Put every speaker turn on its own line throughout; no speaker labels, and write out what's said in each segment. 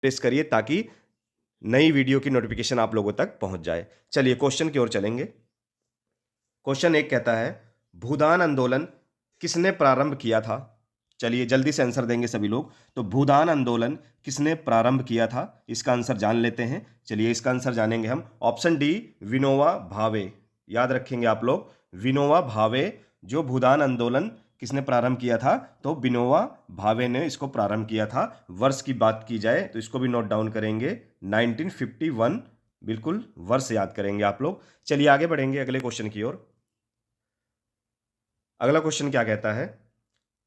Press करिए ताकि नई वीडियो की नोटिफिकेशन आप लोगों तक पहुंच जाए। चलिए क्वेश्चन की ओर चलेंगे। क्वेश्चन एक कहता है, भूदान आंदोलन किसने प्रारंभ किया था? चलिए जल्दी से आंसर देंगे सभी लोग। तो भूदान आंदोलन किसने प्रारंभ किया था, इसका आंसर जान लेते हैं। चलिए इसका आंसर जानेंगे हम। Option D, Vinoba Bhave. याद रखेंगे आप लोग, विनोबा भावे। जो भूदान आंदोलन किसने प्रारंभ किया था? तो विनोबा भावे ने इसको प्रारंभ किया था। वर्ष की बात की जाए तो इसको भी नोट डाउन करेंगे, 1951। बिल्कुल वर्ष याद करेंगे आप लोग। चलिए आगे बढ़ेंगे अगले क्वेश्चन की ओर। अगला क्वेश्चन क्या कहता है,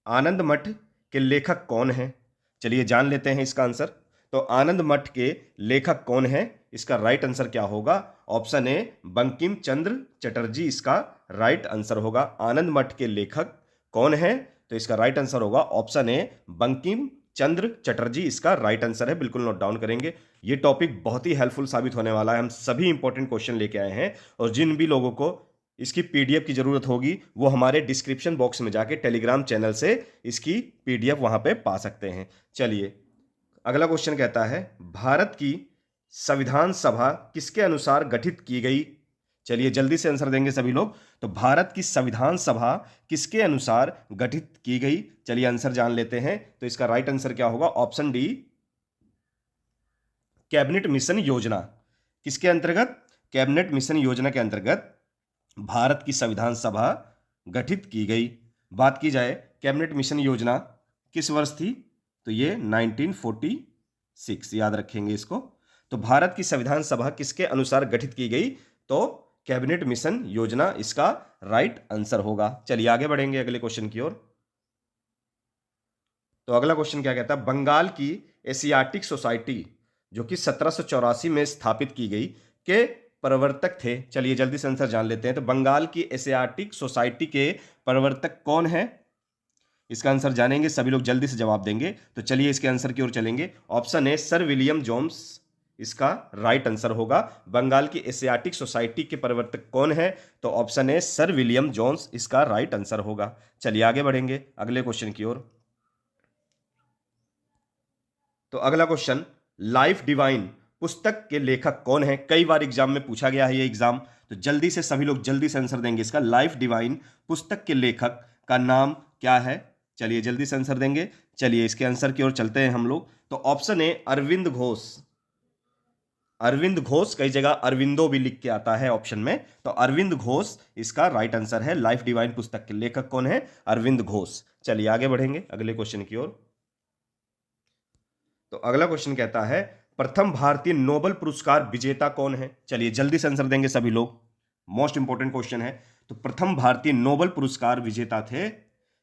आनंद मठ के लेखक कौन हैं? चलिए जान लेते हैं इसका आंसर। तो आनंद मठ के लेखक कौन है, इसका राइट आंसर क्या होगा? ऑप्शन ए, बंकिम चंद्र चटर्जी इसका राइट आंसर होगा। आनंद मठ के लेखक कौन है? तो इसका राइट आंसर होगा ऑप्शन ए, बंकिम चंद्र चटर्जी इसका राइट आंसर है। बिल्कुल नोट डाउन करेंगे। ये टॉपिक बहुत ही हेल्पफुल साबित होने वाला है। हम सभी इंपॉर्टेंट क्वेश्चन लेके आए हैं और जिन भी लोगों को इसकी पीडीएफ की जरूरत होगी वो हमारे डिस्क्रिप्शन बॉक्स में जाके टेलीग्राम चैनल से इसकी पीडीएफ वहां पे पा सकते हैं। चलिए अगला क्वेश्चन कहता है, भारत की संविधान सभा किसके अनुसार गठित की गई? चलिए जल्दी से आंसर देंगे सभी लोग। तो भारत की संविधान सभा किसके अनुसार गठित की गई? चलिए आंसर जान लेते हैं। तो इसका राइट आंसर क्या होगा? ऑप्शन डी, कैबिनेट मिशन योजना। किसके अंतर्गत? कैबिनेट मिशन योजना के अंतर्गत भारत की संविधान सभा गठित की गई। बात की जाए कैबिनेट मिशन योजना किस वर्ष थी? तो ये 1946, याद रखेंगे इसको। तो भारत की संविधान सभा किसके अनुसार गठित की गई? तो कैबिनेट मिशन योजना इसका राइट आंसर होगा। चलिए आगे बढ़ेंगे अगले क्वेश्चन की ओर। तो अगला क्वेश्चन क्या कहता है, बंगाल की एशियाटिक सोसाइटी जो कि 1784 में स्थापित की गई के प्रवर्तक थे? चलिए जल्दी से आंसर जान लेते हैं। तो बंगाल की एशियाटिक सोसाइटी के प्रवर्तक कौन है, इसका आंसर जानेंगे। सभी लोग जल्दी से जवाब देंगे। तो चलिए इसके आंसर की ओर चलेंगे। Option A, sir William Jones इसका राइट आंसर होगा। बंगाल की एशियाटिक सोसाइटी के प्रवर्तक कौन है? तो option A, sir William Jones इसका राइट आंसर होगा। चलिए आगे बढ़ेंगे अगले क्वेश्चन की ओर। तो अगला क्वेश्चन, लाइफ डिवाइन पुस्तक के लेखक कौन है? कई बार एग्जाम में पूछा गया है ये एग्जाम। तो जल्दी से सभी लोग जल्दी से आंसर देंगे इसका। लाइफ डिवाइन पुस्तक के लेखक का नाम क्या है? चलिए जल्दी से आंसर देंगे। चलिए इसके आंसर की ओर चलते हैं हम लोग। तो ऑप्शन ए, अरविंद घोष। अरविंद घोष, कई जगह अरविंदो भी लिख के आता है ऑप्शन में। तो अरविंद घोष इसका राइट आंसर है। लाइफ डिवाइन पुस्तक के लेखक कौन है? अरविंद घोष। चलिए आगे बढ़ेंगे अगले क्वेश्चन की ओर। तो अगला क्वेश्चन कहता है, प्रथम भारतीय नोबेल पुरस्कार विजेता कौन है? चलिए जल्दी से आंसर देंगे सभी लोग। मोस्ट इंपोर्टेंट क्वेश्चन है। तो प्रथम भारतीय नोबेल पुरस्कार विजेता थे,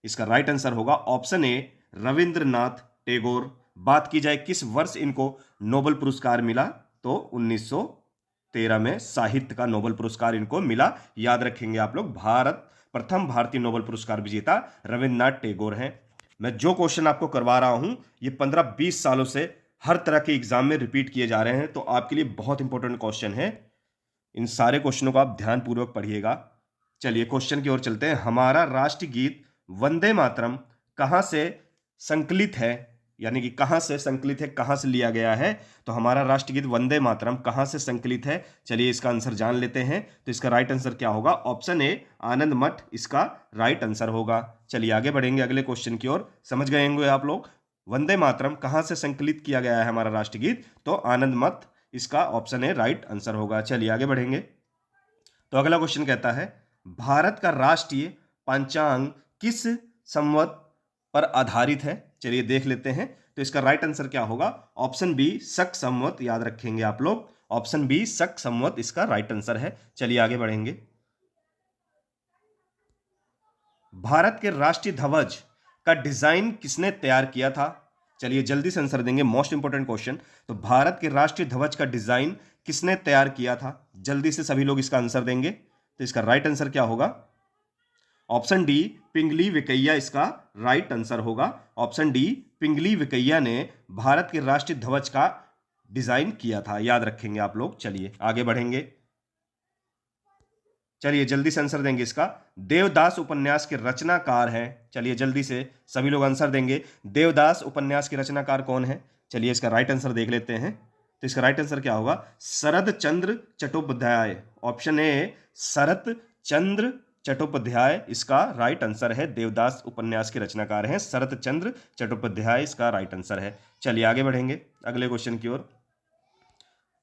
इसका राइट आंसर होगा ऑप्शन ए, रविंद्रनाथ टैगोर। बात की जाए किस वर्ष इनको नोबेल पुरस्कार मिला? तो 1913 में साहित्य का नोबेल पुरस्कार इनको मिला। याद रखेंगे आप लोग, भारत प्रथम भारतीय नोबेल पुरस्कार विजेता रविंद्रनाथ टैगोर हैं। मैं जो क्वेश्चन आपको करवा रहा हूं ये 15-20 सालों से हर तरह के एग्जाम में रिपीट किए जा रहे हैं, तो आपके लिए बहुत इंपॉर्टेंट क्वेश्चन है। इन सारे क्वेश्चनों को आप ध्यानपूर्वक पढ़िएगा। चलिए क्वेश्चन की ओर चलते हैं। हमारा राष्ट्रीय गीत वंदे मातरम कहां से संकलित है? यानी कि कहां से संकलित है, कहां से लिया गया है? तो हमारा राष्ट्रीय गीत वंदे मातरम कहां से संकलित है? चलिए इसका आंसर जान लेते हैं। तो इसका राइट आंसर क्या होगा? ऑप्शन ए, आनंद मठ इसका राइट आंसर होगा। चलिए आगे बढ़ेंगे अगले क्वेश्चन की ओर। समझ गए होंगे आप लोग, वंदे मातरम कहां से संकलित किया गया है हमारा राष्ट्रीय गीत? तो आनंद मठ इसका ऑप्शन ए राइट आंसर होगा। चलिए आगे बढ़ेंगे। तो अगला क्वेश्चन कहता है, भारत का राष्ट्रीय पंचांग किस संवत पर आधारित है? चलिए देख लेते हैं। तो इसका राइट आंसर क्या होगा? ऑप्शन बी, शक संवत। याद रखेंगे आप लोग, ऑप्शन बी, शक संवत इसका राइट आंसर है। चलिए आगे बढ़ेंगे। भारत के राष्ट्रीय ध्वज का डिजाइन किसने तैयार किया था? चलिए जल्दी से आंसर देंगे, मोस्ट इंपोर्टेंट क्वेश्चन। तो भारत के राष्ट्रीय ध्वज का डिजाइन किसने तैयार किया था? जल्दी से सभी लोग इसका आंसर देंगे। तो इसका राइट आंसर क्या होगा? ऑप्शन डी, पिंगली वेंकैया इसका राइट आंसर होगा। ऑप्शन डी, पिंगली वेंकैया ने भारत के राष्ट्रीय ध्वज का डिजाइन किया था। याद रखेंगे आप लोग। चलिए आगे बढ़ेंगे। चलिए जल्दी से आंसर देंगे इसका। देवदास उपन्यास के रचनाकार हैं। चलिए जल्दी से सभी लोग आंसर देंगे। देवदास उपन्यास के रचनाकार कौन है? चलिए इसका राइट आंसर देख लेते हैं। तो इसका राइट आंसर क्या होगा? शरद चंद्र चट्टोपाध्याय। ऑप्शन ए शरद चंद्र चट्टोपाध्याय इसका राइट आंसर है। देवदास उपन्यास के रचनाकार हैं शरद चंद्र चट्टोपाध्याय, इसका राइट आंसर है। चलिए आगे बढ़ेंगे अगले क्वेश्चन की ओर।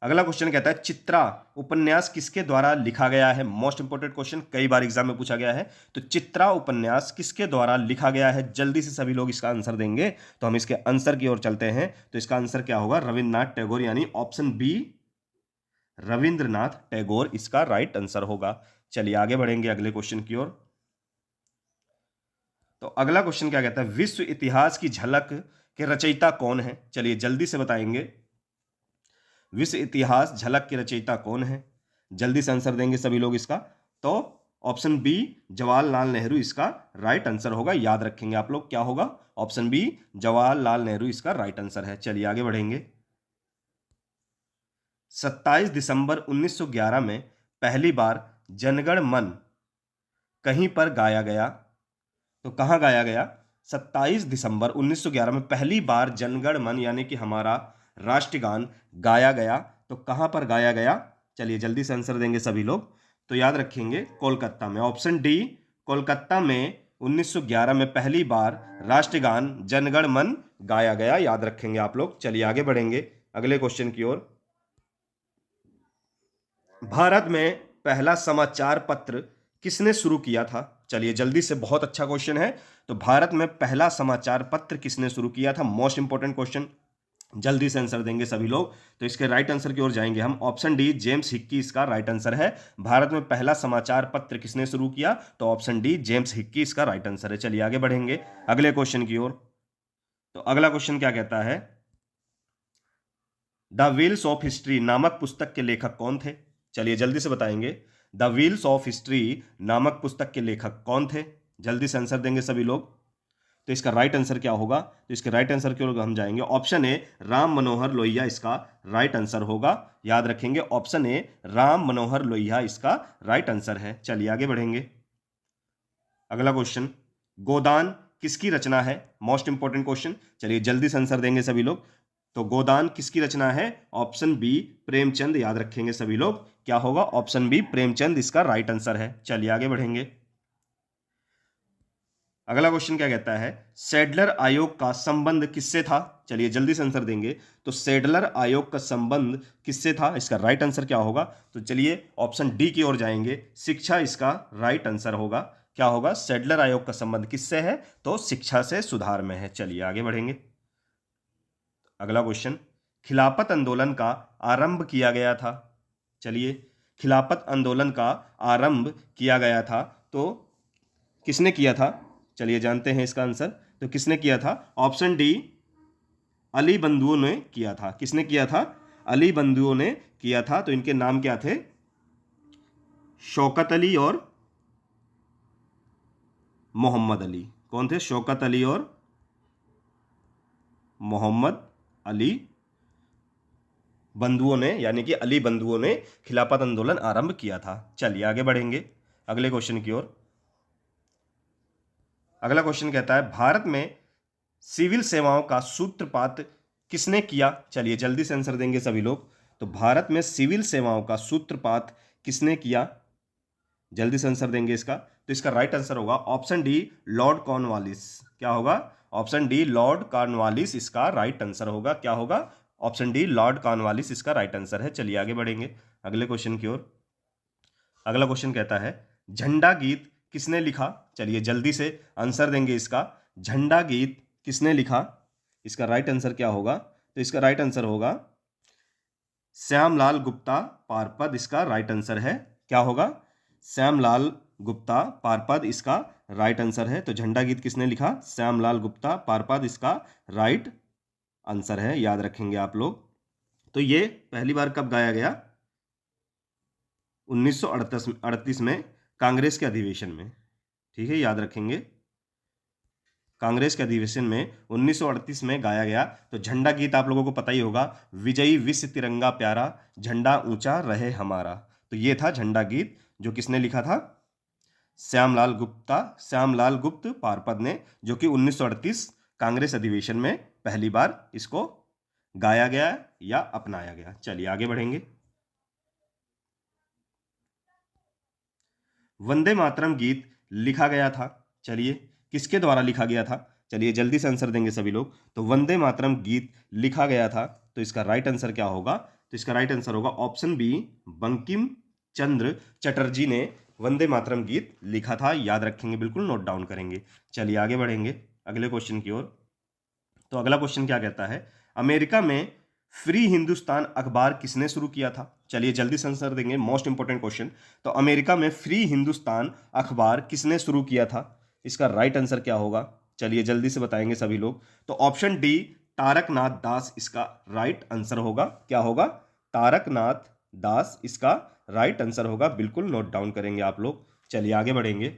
अगला क्वेश्चन कहता है चित्रा उपन्यास किसके द्वारा लिखा गया है? मोस्ट इंपोर्टेंट क्वेश्चन, कई बार एग्जाम में पूछा गया है। तो चित्रा उपन्यास किसके द्वारा लिखा गया है? जल्दी से सभी लोग इसका आंसर देंगे। तो हम इसके आंसर की ओर चलते हैं। तो इसका आंसर क्या होगा? रविन्द्रनाथ टैगोर, यानी ऑप्शन बी रविंद्रनाथ टैगोर इसका राइट आंसर होगा। चलिए आगे बढ़ेंगे अगले क्वेश्चन की ओर। तो अगला क्वेश्चन क्या कहता है? विश्व इतिहास की झलक के रचयिता कौन है? चलिए जल्दी से बताएंगे। विश्व इतिहास झलक के रचयिता कौन है? जल्दी से आंसर देंगे सभी लोग इसका। तो ऑप्शन बी जवाहरलाल नेहरू इसका राइट आंसर होगा। याद रखेंगे आप लोग, क्या होगा? ऑप्शन बी जवाहरलाल नेहरू इसका राइट आंसर है। चलिए आगे बढ़ेंगे। 27 दिसंबर 1911 में पहली बार जनगण मन कहीं पर गाया गया? तो कहां गाया गया? 27 दिसंबर 1911 में पहली बार जनगण मन यानी कि हमारा राष्ट्रगान गाया गया। तो कहां पर गाया गया? चलिए जल्दी से आंसर देंगे सभी लोग। तो याद रखेंगे कोलकाता में। ऑप्शन डी कोलकाता में 1911 में पहली बार राष्ट्रगान जनगण मन गाया गया। याद रखेंगे आप लोग। चलिए आगे बढ़ेंगे अगले क्वेश्चन की ओर। भारत में पहला समाचार पत्र किसने शुरू किया था? चलिए जल्दी से, बहुत अच्छा क्वेश्चन है। तो भारत में पहला समाचार पत्र किसने शुरू किया था? मोस्ट इंपोर्टेंट क्वेश्चन, जल्दी से आंसर देंगे सभी लोग। तो इसके राइट आंसर की ओर जाएंगे हम। ऑप्शन डी जेम्स हिक्की इसका राइट आंसर है। भारत में पहला समाचार पत्र किसने शुरू किया? तो ऑप्शन डी जेम्स हिक्की इसका राइट आंसर है। चलिए आगे बढ़ेंगे अगले क्वेश्चन की ओर। तो अगला क्वेश्चन क्या कहता है? द व्हील्स ऑफ हिस्ट्री नामक पुस्तक के लेखक कौन थे? चलिए जल्दी से बताएंगे। द व्हील्स ऑफ हिस्ट्री नामक पुस्तक के लेखक कौन थे? जल्दी से आंसर देंगे सभी लोग। तो इसका राइट आंसर क्या होगा? तो इसके राइट आंसर की ओर हम जाएंगे। ऑप्शन ए राम मनोहर लोहिया इसका राइट आंसर होगा। याद रखेंगे ऑप्शन ए राम मनोहर लोहिया इसका राइट आंसर है। चलिए आगे बढ़ेंगे अगला क्वेश्चन। गोदान किसकी रचना है? Most important question. चलिए जल्दी से आंसर देंगे सभी लोग। तो गोदान किसकी रचना है? Option B Premchand. याद रखेंगे सभी लोग, क्या होगा? ऑप्शन बी प्रेमचंद इसका राइट आंसर है। चलिए आगे बढ़ेंगे अगला क्वेश्चन क्या कहता है? सैडलर आयोग का संबंध किससे था? चलिए जल्दी से आंसर देंगे। तो सैडलर आयोग का संबंध किससे था? इसका राइट आंसर क्या होगा? तो चलिए ऑप्शन डी की ओर जाएंगे। शिक्षा इसका राइट आंसर होगा। क्या होगा? सैडलर आयोग का संबंध किससे है? तो शिक्षा से सुधार में है। चलिए आगे बढ़ेंगे अगला क्वेश्चन। खिलाफत आंदोलन का आरंभ किया गया था? चलिए खिलाफत आंदोलन का आरंभ किया गया था तो किसने किया था? चलिए जानते हैं इसका आंसर। तो किसने किया था? ऑप्शन डी अली बंधुओं ने किया था। किसने किया था? अली बंधुओं ने किया था। तो इनके नाम क्या थे? शौकत अली और मोहम्मद अली। कौन थे? शौकत अली और मोहम्मद अली बंधुओं ने, यानी कि अली बंधुओं ने खिलाफत आंदोलन आरंभ किया था। चलिए आगे बढ़ेंगे अगले क्वेश्चन की ओर। अगला क्वेश्चन कहता है भारत में सिविल सेवाओं का सूत्रपात किसने किया? चलिए जल्दी से आंसर देंगे सभी लोग। तो भारत में सिविल सेवाओं का सूत्रपात किसने किया? जल्दी से आंसर देंगे इसका। तो इसका राइट आंसर होगा ऑप्शन डी लॉर्ड कॉर्नवालिस। क्या होगा? ऑप्शन डी लॉर्ड कॉर्नवालिस इसका राइट आंसर होगा। क्या होगा? ऑप्शन डी लॉर्ड कॉर्नवालिस इसका राइट आंसर है। चलिए आगे बढ़ेंगे अगले क्वेश्चन की ओर। अगला क्वेश्चन कहता है झंडा गीत किसने लिखा? चलिए जल्दी से आंसर देंगे इसका। झंडा गीत किसने लिखा? इसका राइट आंसर क्या होगा? तो इसका राइट आंसर होगा श्यामलाल गुप्ता पारपद इसका राइट आंसर है। क्या होगा? श्यामलाल गुप्ता पारपद इसका राइट आंसर है। तो झंडा गीत किसने लिखा? श्यामलाल गुप्ता पारपद इसका राइट आंसर है। याद रखेंगे आप लोग। तो ये पहली बार कब गाया गया? 1938 में कांग्रेस के अधिवेशन में। ठीक है, याद रखेंगे कांग्रेस के अधिवेशन में 1938 में गाया गया। तो झंडा गीत आप लोगों को पता ही होगा, विजयी विश्व तिरंगा प्यारा झंडा ऊंचा रहे हमारा। तो ये था झंडा गीत, जो किसने लिखा था? श्यामलाल गुप्त पारपद ने, जो कि 1938 कांग्रेस अधिवेशन में पहली बार इसको गाया गया या अपनाया गया। चलिए आगे बढ़ेंगे। वंदे मातरम गीत लिखा गया था, चलिए किसके द्वारा लिखा गया था? चलिए जल्दी से आंसर देंगे सभी लोग। तो वंदे मातरम गीत लिखा गया था, तो इसका राइट आंसर क्या होगा? तो इसका राइट आंसर होगा ऑप्शन बी, बंकिम चंद्र चटर्जी ने वंदे मातरम गीत लिखा था। याद रखेंगे, बिल्कुल नोट डाउन करेंगे। चलिए आगे बढ़ेंगे अगले क्वेश्चन की ओर। तो अगला क्वेश्चन क्या कहता है? अमेरिका में फ्री हिंदुस्तान अखबार किसने शुरू किया था? चलिए जल्दी से आंसर देंगे, मोस्ट इंपोर्टेंट क्वेश्चन। तो अमेरिका में फ्री हिंदुस्तान अखबार किसने शुरू किया था? इसका राइट आंसर क्या होगा? चलिए जल्दी से बताएंगे सभी लोग। तो ऑप्शन डी, तारकनाथ दास इसका राइट आंसर होगा। क्या होगा? तारकनाथ दास इसका राइट आंसर होगा। बिल्कुल नोट डाउन करेंगे आप लोग। चलिए आगे बढ़ेंगे।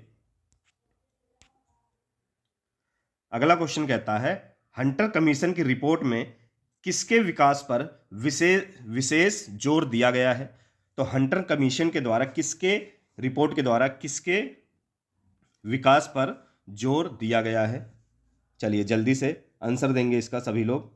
अगला क्वेश्चन कहता है, हंटर कमीशन की रिपोर्ट में किसके विकास पर विशेष जोर दिया गया है? तो हंटर कमीशन के द्वारा किसके रिपोर्ट के द्वारा किसके विकास पर जोर दिया गया है? चलिए जल्दी से आंसर देंगे इसका सभी लोग।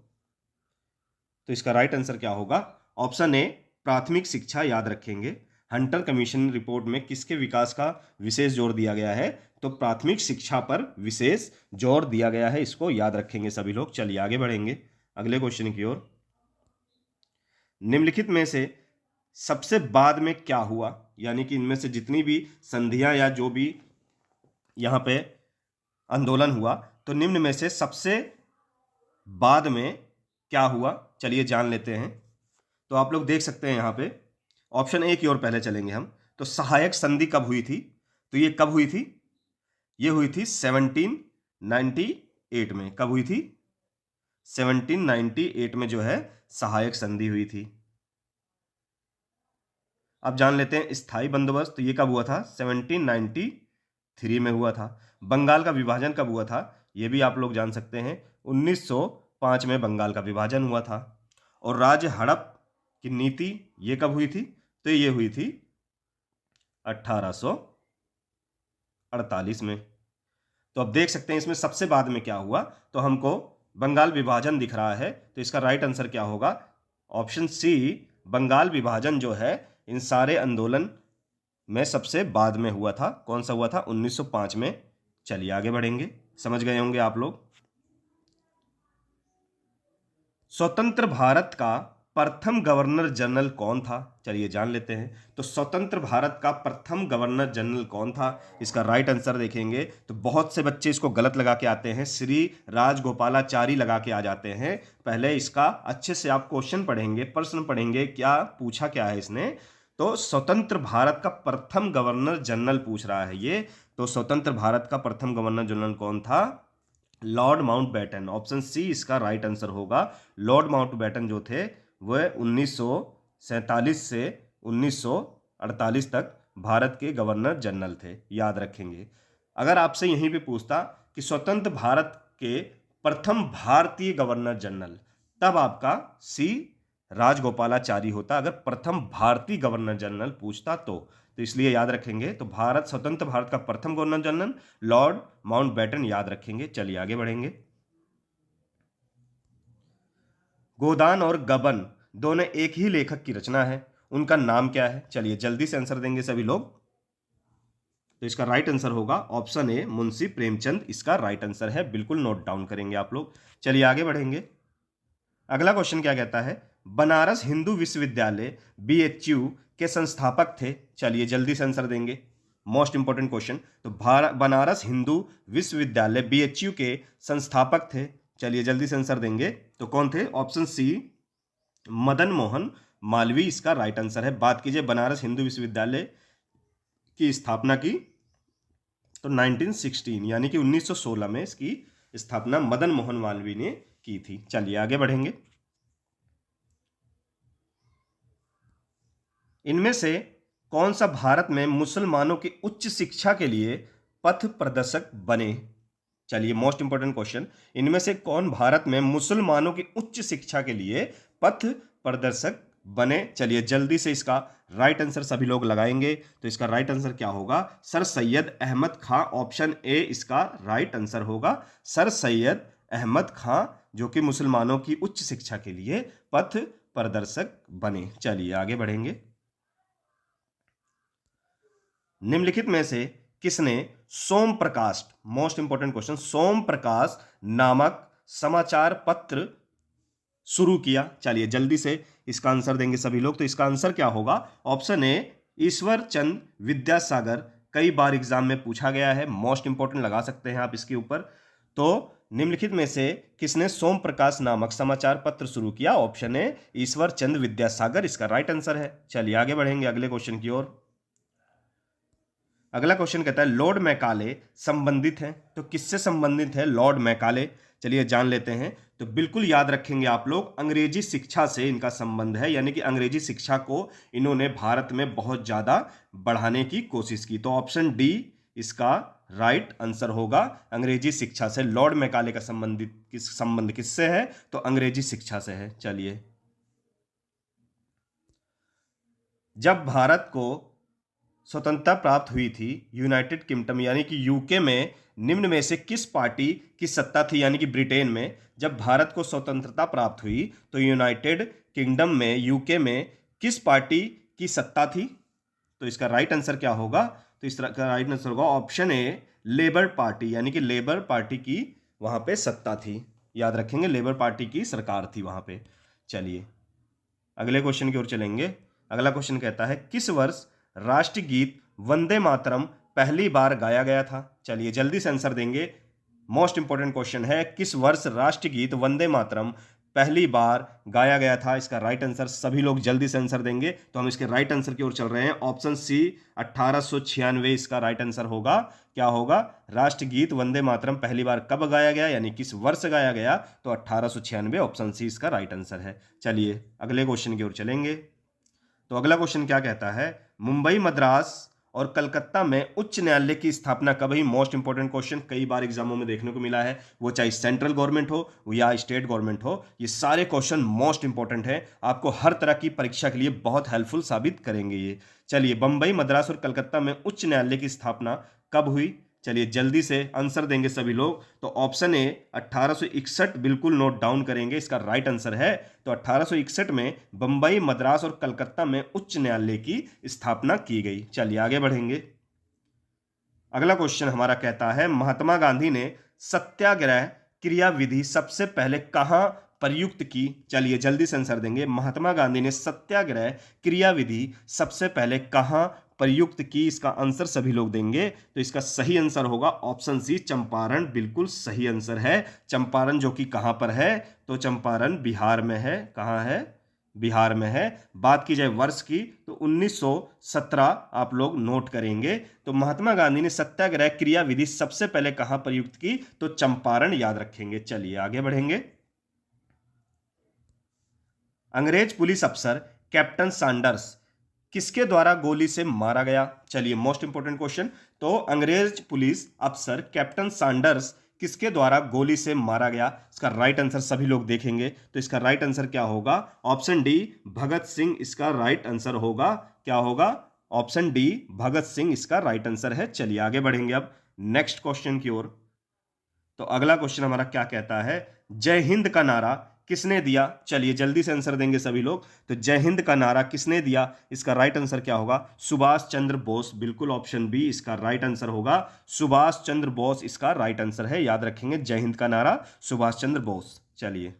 तो इसका राइट आंसर क्या होगा? ऑप्शन ए, प्राथमिक शिक्षा। याद रखेंगे, हंटर कमीशन रिपोर्ट में किसके विकास का विशेष जोर दिया गया है? तो प्राथमिक शिक्षा पर विशेष जोर दिया गया है। इसको याद रखेंगे सभी लोग। चलिए आगे बढ़ेंगे अगले क्वेश्चन की ओर। निम्नलिखित में से सबसे बाद में क्या हुआ? यानी कि इनमें से जितनी भी संधियां या जो भी यहां पे आंदोलन हुआ, तो निम्न में से सबसे बाद में क्या हुआ? चलिए जान लेते हैं। तो आप लोग देख सकते हैं यहां पे ऑप्शन ए की ओर पहले चलेंगे हम। तो सहायक संधि कब हुई थी? तो ये कब हुई थी? ये हुई थी 1798 में। कब हुई थी? 1798 में जो है सहायक संधि हुई थी। अब जान लेते हैं स्थायी बंदोबस्त। तो ये कब हुआ था? 1793 में हुआ था। बंगाल का विभाजन कब हुआ था? ये भी आप लोग जान सकते हैं, 1905 में बंगाल का विभाजन हुआ था। और राज्य हड़प की नीति ये कब हुई थी? तो ये हुई थी 1848 में। तो अब देख सकते हैं इसमें सबसे बाद में क्या हुआ। तो हमको बंगाल विभाजन दिख रहा है, तो इसका राइट आंसर क्या होगा? ऑप्शन सी, बंगाल विभाजन जो है इन सारे आंदोलन में सबसे बाद में हुआ था। कौन सा हुआ था? 1905 में। चलिए आगे बढ़ेंगे, समझ गए होंगे आप लोग। स्वतंत्र भारत का प्रथम गवर्नर जनरल कौन था? चलिए जान लेते हैं। तो स्वतंत्र भारत का प्रथम गवर्नर जनरल कौन था? इसका राइट आंसर देखेंगे तो बहुत से बच्चे इसको गलत लगा के आते हैं, श्री राजगोपालाचारी लगा के आ जाते हैं। पहले इसका अच्छे से आप क्वेश्चन पढ़ेंगे, प्रश्न पढ़ेंगे, क्या पूछा क्या है इसने। तो स्वतंत्र भारत का प्रथम गवर्नर जनरल पूछ रहा है ये। तो स्वतंत्र भारत का प्रथम गवर्नर जनरल कौन था? Lord Mountbatten. ऑप्शन सी इसका राइट आंसर होगा। लॉर्ड माउंटबेटन जो थे वह 1947 से 1948 तक भारत के गवर्नर जनरल थे। याद रखेंगे। अगर आपसे यहीं पे पूछता कि स्वतंत्र भारत के प्रथम भारतीय गवर्नर जनरल, तब आपका सी राजगोपालाचारी होता। अगर प्रथम भारतीय गवर्नर जनरल पूछता तो इसलिए याद रखेंगे। तो भारत, स्वतंत्र भारत का प्रथम गवर्नर जनरल लॉर्ड माउंटबेटन। याद रखेंगे। चलिए आगे बढ़ेंगे। गोदान और गबन दोनों एक ही लेखक की रचना है, उनका नाम क्या है? चलिए जल्दी से आंसर देंगे सभी लोग। तो इसका राइट आंसर होगा ऑप्शन ए, मुंशी प्रेमचंद इसका राइट आंसर है। बिल्कुल नोट डाउन करेंगे आप लोग। चलिए आगे बढ़ेंगे। अगला क्वेश्चन क्या कहता है? बनारस हिंदू विश्वविद्यालय BHU के संस्थापक थे। चलिए जल्दी से आंसर देंगे, मोस्ट इंपोर्टेंट क्वेश्चन। तो बनारस हिंदू विश्वविद्यालय BHU के संस्थापक थे। चलिए जल्दी से आंसर देंगे। तो कौन थे? ऑप्शन सी, मदन मोहन मालवीय इसका राइट आंसर है। बात कीजिए बनारस हिंदू विश्वविद्यालय की स्थापना की, तो 1916 यानी कि 1916 में इसकी स्थापना मदन मोहन मालवीय ने की थी। चलिए आगे बढ़ेंगे। इनमें से कौन सा भारत में मुसलमानों की उच्च शिक्षा के लिए पथ प्रदर्शक बने? चलिए मोस्ट इंपोर्टेंट क्वेश्चन, इनमें से कौन भारत में मुसलमानों की उच्च शिक्षा के लिए पथ प्रदर्शक बने? चलिए जल्दी से इसका राइट आंसर सभी लोग लगाएंगे। तो इसका राइट आंसर क्या होगा? Sir Syed Ahmad Khan. Option A इसका राइट आंसर होगा। सर सैयद अहमद खां, जो कि मुसलमानों की उच्च शिक्षा के लिए पथ प्रदर्शक बने। चलिए आगे बढ़ेंगे। निम्नलिखित में से किसने सोम प्रकाश, मोस्ट इंपोर्टेंट क्वेश्चन, सोम प्रकाश नामक समाचार पत्र शुरू किया? चलिए जल्दी से इसका आंसर देंगे सभी लोग। तो इसका आंसर क्या होगा? ऑप्शन ए ईश्वर चंद विद्यासागर। कई बार एग्जाम में पूछा गया है, मोस्ट इंपोर्टेंट लगा सकते हैं आप इसके ऊपर। तो निम्नलिखित में से किसने सोम प्रकाश नामक समाचार पत्र शुरू किया? ऑप्शन ए ईश्वर चंद विद्यासागर इसका राइट आंसर है। चलिए आगे बढ़ेंगे अगले क्वेश्चन की ओर। अगला क्वेश्चन कहता है लॉर्ड मैकाले संबंधित हैं, तो किससे संबंधित है लॉर्ड मैकाले? चलिए जान लेते हैं। तो बिल्कुल याद रखेंगे आप लोग, अंग्रेजी शिक्षा से इनका संबंध है, यानी कि अंग्रेजी शिक्षा को इन्होंने भारत में बहुत ज्यादा बढ़ाने की कोशिश की। तो ऑप्शन डी इसका राइट आंसर होगा। अंग्रेजी शिक्षा से लॉर्ड मैकाले का संबंध किससे है? तो अंग्रेजी शिक्षा से है। चलिए, जब भारत को स्वतंत्रता प्राप्त हुई थी, यूनाइटेड किंगडम यानी कि यूके में निम्न में से किस पार्टी की सत्ता थी? यानी कि ब्रिटेन में जब भारत को स्वतंत्रता प्राप्त हुई तो यूनाइटेड किंगडम में, यूके में किस पार्टी की सत्ता थी? तो इसका राइट आंसर क्या होगा? तो इसका राइट आंसर होगा ऑप्शन ए लेबर पार्टी, यानी कि लेबर पार्टी की वहां पे सत्ता थी। याद रखेंगे, लेबर पार्टी की सरकार थी वहां पे। चलिए अगले क्वेश्चन की ओर चलेंगे। अगला क्वेश्चन कहता है किस वर्ष राष्ट्रगीत वंदे मातरम पहली बार गाया गया था? चलिए जल्दी से आंसर देंगे। मोस्ट इंपोर्टेंट क्वेश्चन है, किस वर्ष राष्ट्रगीत वंदे मातरम पहली बार गाया गया था? इसका राइट आंसर सभी लोग जल्दी से आंसर देंगे। तो हम इसके राइट आंसर की ओर चल रहे हैं। ऑप्शन सी 1896 इसका राइट आंसर होगा। क्या होगा? राष्ट्रगीत वंदे मातरम पहली बार कब गाया गया, यानी किस वर्ष गाया गया? तो 1896, ऑप्शन सी इसका राइट आंसर है। चलिए अगले क्वेश्चन की ओर चलेंगे। तो अगला क्वेश्चन क्या कहता है? मुंबई, मद्रास और कलकत्ता में उच्च न्यायालय की स्थापना कब हुई? मोस्ट इंपोर्टेंट क्वेश्चन, कई बार एग्जामों में देखने को मिला है, वो चाहे सेंट्रल गवर्नमेंट हो या स्टेट गवर्नमेंट हो। ये सारे क्वेश्चन मोस्ट इंपोर्टेंट है, आपको हर तरह की परीक्षा के लिए बहुत हेल्पफुल साबित करेंगे ये। चलिए, बंबई, मद्रास और कलकत्ता में उच्च न्यायालय की स्थापना कब हुई? चलिए जल्दी से आंसर देंगे सभी लोग। तो ऑप्शन ए 1861 बिल्कुल नोट डाउन करेंगे, इसका राइट आंसर है। तो 1861 में बंबई, मद्रास और कलकत्ता में उच्च न्यायालय की स्थापना की गई। चलिए आगे बढ़ेंगे। अगला क्वेश्चन हमारा कहता है महात्मा गांधी ने सत्याग्रह क्रियाविधि सबसे पहले कहां प्रयुक्त की? चलिए जल्दी से आंसर देंगे। महात्मा गांधी ने सत्याग्रह क्रियाविधि सबसे पहले कहां प्रयुक्त की? इसका आंसर सभी लोग देंगे। तो इसका सही आंसर होगा ऑप्शन सी चंपारण। बिल्कुल सही आंसर है चंपारण, जो कि कहां पर है? तो चंपारण बिहार में है। कहां है? बिहार में है। बात की जाए वर्ष की तो 1917 आप लोग नोट करेंगे। तो महात्मा गांधी ने सत्याग्रह क्रियाविधि सबसे पहले कहां प्रयुक्त की? तो चंपारण, याद रखेंगे। चलिए आगे बढ़ेंगे। अंग्रेज पुलिस अफसर कैप्टन सैंडर्स किसके द्वारा गोली से मारा गया? चलिए मोस्ट इंपोर्टेंट क्वेश्चन। तो अंग्रेज पुलिस अफसर कैप्टन सैंडर्स किसके द्वारा गोली से मारा गया? इसका राइट आंसर सभी लोग देखेंगे। तो इसका राइट आंसर क्या होगा? ऑप्शन डी भगत सिंह इसका राइट आंसर होगा। क्या होगा? ऑप्शन डी भगत सिंह इसका राइट आंसर है। चलिए आगे बढ़ेंगे अब नेक्स्ट क्वेश्चन की ओर। तो अगला क्वेश्चन हमारा क्या कहता है? जय हिंद का नारा किसने दिया? चलिए जल्दी से आंसर देंगे सभी लोग। तो जय हिंद का नारा किसने दिया? इसका राइट आंसर क्या होगा? सुभाष चंद्र बोस। बिल्कुल ऑप्शन बी इसका राइट आंसर होगा। सुभाष चंद्र बोस इसका राइट आंसर है। याद रखेंगे, जय हिंद का नारा सुभाष चंद्र बोस। चलिए,